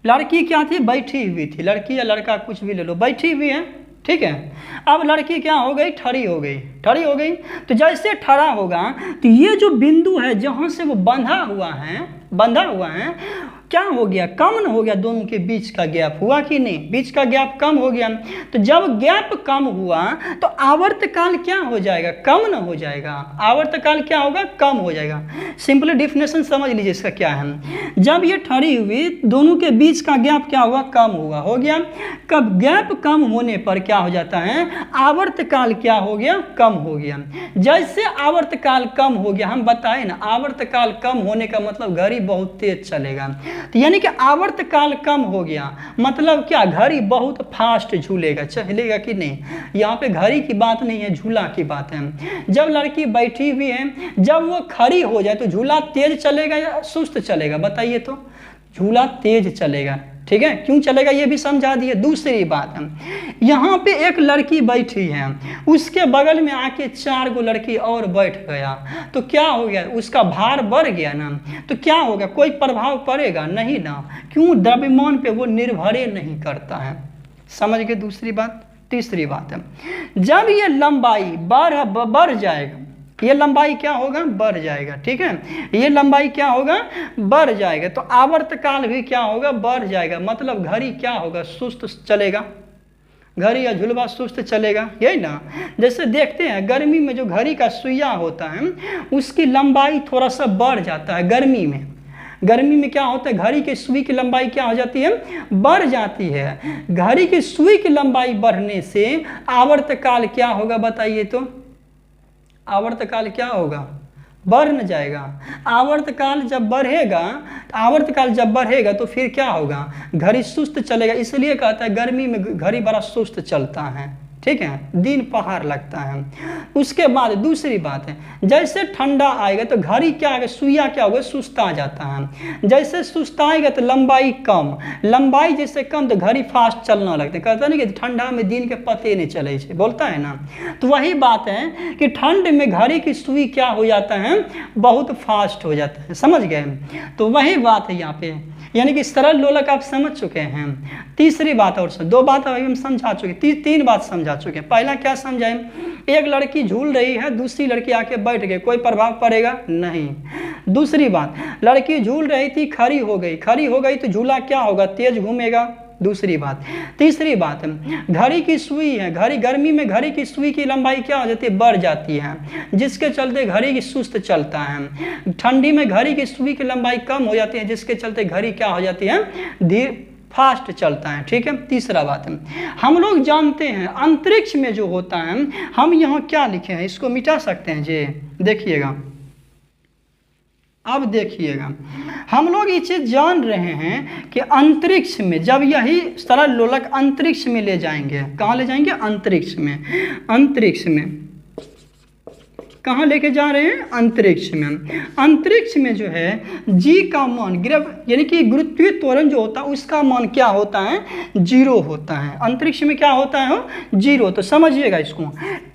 लड़की क्या थी, बैठी हुई थी, लड़की या लड़का कुछ भी ले लो, बैठी हुई है, ठीक है। अब लड़की क्या हो गई, ठड़ी हो गई, ठड़ी हो गई। तो जैसे ठड़ा होगा तो ये जो बिंदु है जहाँ से वो बंधा हुआ है क्या हो गया, कम न हो गया, दोनों के बीच का गैप हुआ कि नहीं, बीच का गैप कम हो गया। तो जब गैप कम हुआ तो आवर्तकाल क्या हो जाएगा, कम न हो जाएगा, आवर्तकाल क्या होगा, कम हो जाएगा। सिंपली डिफिनेशन समझ लीजिए इसका क्या है। जब ये ठड़ी हुई दोनों के बीच का गैप क्या हुआ, कम हुआ, हो गया। कब गैप कम होने पर क्या हो जाता है, आवर्तकाल क्या हो गया, कम हो गया। जैसे आवर्तकाल कम हो गया, हम बताए ना आवर्तकाल कम होने का मतलब घड़ी बहुत तेज चलेगा। तो यानी कि आवर्तकाल कम हो गया मतलब क्या, घड़ी बहुत फास्ट झूलेगा, चलेगा कि नहीं। यहाँ पे घड़ी की बात नहीं है, झूला की बात है। जब लड़की बैठी हुई है, जब वो खड़ी हो जाए तो झूला तेज चलेगा या सुस्त चलेगा, बताइए तो, झूला तेज चलेगा, ठीक है। क्यों चलेगा ये भी समझा दिए। दूसरी बात है, यहाँ पे एक लड़की बैठी है, उसके बगल में आके 4 गो लड़की और बैठ गया, तो क्या हो गया, उसका भार बढ़ गया ना, तो क्या होगा, कोई प्रभाव पड़ेगा नहीं ना। क्यों, द्रव्यमान पे वो निर्भर नहीं करता है, समझ गए। दूसरी बात। तीसरी बात है, जब ये लंबाई बढ़ जाएगा, ये लंबाई क्या होगा, बढ़ जाएगा, ठीक है। ये लंबाई क्या होगा, बढ़ जाएगा, तो आवर्तकाल भी क्या होगा, बढ़ जाएगा। मतलब घड़ी क्या होगा, सुस्त चलेगा, घड़ी या झुलवा सुस्त चलेगा, यही ना। जैसे देखते हैं गर्मी में जो घड़ी का सुइया होता है उसकी लंबाई थोड़ा सा बढ़ जाता है गर्मी में। गर्मी में क्या होता है, घड़ी की सुई की लंबाई क्या हो जाती है, बढ़ जाती है। घड़ी की सुई की लंबाई बढ़ने से आवर्तकाल क्या होगा, बताइए तो, आवर्तकाल क्या होगा, बढ़ न जाएगा। आवर्तकाल जब बढ़ेगा तो फिर क्या होगा, घड़ी सुस्त चलेगा। इसलिए कहता है गर्मी में घड़ी बड़ा सुस्त चलता है, ठीक है, दिन पहाड़ लगता है। उसके बाद दूसरी बात है, जैसे ठंडा आएगा तो घड़ी क्या आएगा, सुइया क्या होगा, सुस्ता जाता है। जैसे सुस्ताएगा तो लंबाई कम, लंबाई जैसे कम तो घड़ी फास्ट चलना लगता है। कहता है ना कि ठंडा में दिन के पते नहीं चले, बोलता है ना। तो वही बात है कि ठंड में घड़ी की सुई क्या हो जाता है, बहुत फास्ट हो जाता है, समझ गए। तो वही बात है यहाँ पे, यानी कि सरल लोलक आप समझ चुके हैं। तीसरी बात, और 2 बात अभी हम समझा चुके, 3 बात समझा चुके हैं। पहला क्या समझाएं, एक लड़की झूल रही है, दूसरी लड़की आके बैठ गई, कोई प्रभाव पड़ेगा नहीं। दूसरी बात, लड़की झूल रही थी, खड़ी हो गई तो झूला क्या होगा, तेज घूमेगा, दूसरी बात। तीसरी बात, घड़ी की सुई है, घड़ी गर्मी में घड़ी की सुई की लंबाई क्या हो जाती है, बढ़ जाती है, जिसके चलते घड़ी की सुस्त चलता है। ठंडी में घड़ी की सुई की लंबाई कम हो जाती है, जिसके चलते घड़ी क्या हो जाती है, धीरे फास्ट चलता है, ठीक है। तीसरा बात है, हम लोग जानते हैं अंतरिक्ष में जो होता है, हम यहाँ क्या लिखे हैं, इसको मिटा सकते हैं जी, देखिएगा। अब देखिएगा, हम लोग ये चीज जान रहे हैं कि अंतरिक्ष में जब यही सरल लोलक अंतरिक्ष में ले जाएंगे, कहाँ ले जाएंगे, अंतरिक्ष में। अंतरिक्ष में कहाँ लेके जा रहे हैं, अंतरिक्ष में। अंतरिक्ष में जो है जी का मान, यानी कि गुरुत्वीय त्वरण जो होता है उसका मान क्या होता है, 0 होता है। अंतरिक्ष में क्या होता है, 0। तो समझिएगा इसको,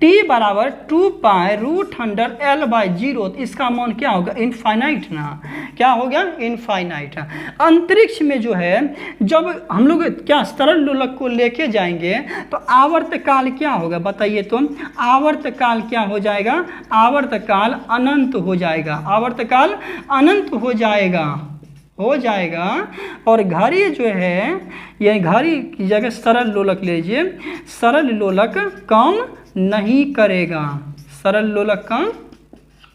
t बराबर 2π√100L/0, इसका मान क्या होगा, इनफाइनाइट ना, क्या हो गया, इनफाइनाइट। अंतरिक्ष में जो है जब हम लोग क्या सरल लोलक को लेके जाएंगे तो आवर्तकाल क्या होगा, बताइए तो, आवर्तकाल क्या हो जाएगा, आवर्तकाल अनंत हो जाएगा, आवर्तकाल अनंत हो जाएगा। और घड़ी जो है, ये घड़ी की जगह सरल लोलक लीजिए, सरल लोलक काम नहीं करेगा, सरल लोलक काम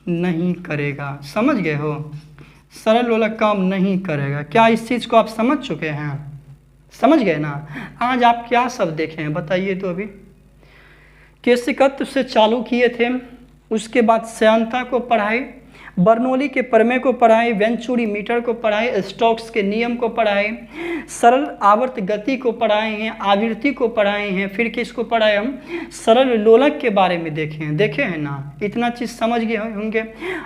नहीं करेगा, समझ गए हो, सरल लोलक काम नहीं करेगा। क्या इस चीज को आप समझ चुके हैं, समझ गए ना। आज आप क्या सब देखे हैं बताइए तो। अभी केशिकत्व से चालू किए थे, उसके बाद श्यानता को पढ़ाए, बर्नौली के प्रमेय को पढ़ाए, वेंचुरी मीटर को पढ़ाए, स्टोक्स के नियम को पढ़ाए, सरल आवर्त गति को पढ़ाए हैं, आवृत्ति को पढ़ाए हैं। फिर किसको पढ़ाए हम? सरल लोलक के बारे में देखे हैं ना, इतना चीज़ समझ गए होंगे।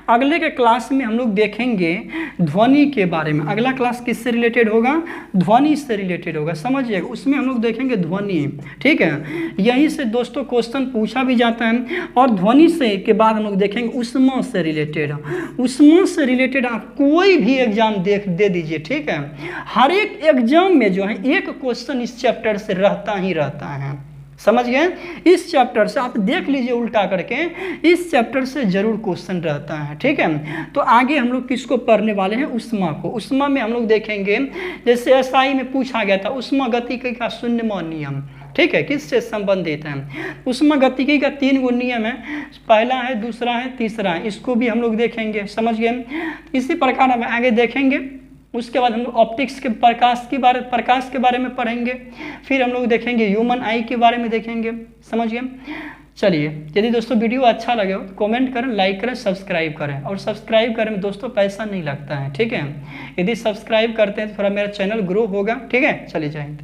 अगले के क्लास में हम लोग देखेंगे ध्वनि के बारे में। अगला क्लास किससे रिलेटेड होगा? ध्वनि से रिलेटेड होगा, समझिएगा। उसमें हम लोग देखेंगे ध्वनि, ठीक है। यहीं से दोस्तों क्वेश्चन पूछा भी जाता है। और ध्वनि से के बाद हम लोग देखेंगे उष्मा से रिलेटेड। उष्मा से रिलेटेड आप कोई भी एग्जाम दे दीजिए, ठीक है। हर एक एग्जाम में जो है एक क्वेश्चन इस चैप्टर से रहता ही रहता है, समझ गए? इस चैप्टर से आप देख लीजिए उल्टा करके, इस चैप्टर से जरूर क्वेश्चन रहता है, ठीक है। तो आगे हम लोग किसको पढ़ने वाले हैं? उष्मा को। उष्मा में हम लोग देखेंगे, जैसे एसआई में पूछा गया था उष्मा गतिकी का शून्यमा नियम, ठीक है, किससे संबंधित है? उष्मा गतिकी का 3 गो नियम है, पहला है, दूसरा है, तीसरा है। इसको भी हम लोग देखेंगे, समझ गए? इसी प्रकार हम आगे देखेंगे। उसके बाद हम लोग ऑप्टिक्स के प्रकाश के बारे में पढ़ेंगे। फिर हम लोग देखेंगे ह्यूमन आई के बारे में देखेंगे, समझ गए? चलिए, यदि दोस्तों वीडियो अच्छा लगे हो तो कमेंट करें, लाइक करें, सब्सक्राइब करें। और सब्सक्राइब करने में दोस्तों पैसा नहीं लगता है, ठीक है। यदि सब्सक्राइब करते हैं तो थोड़ा मेरा चैनल ग्रो होगा, ठीक है। चलिए, जय हिंद।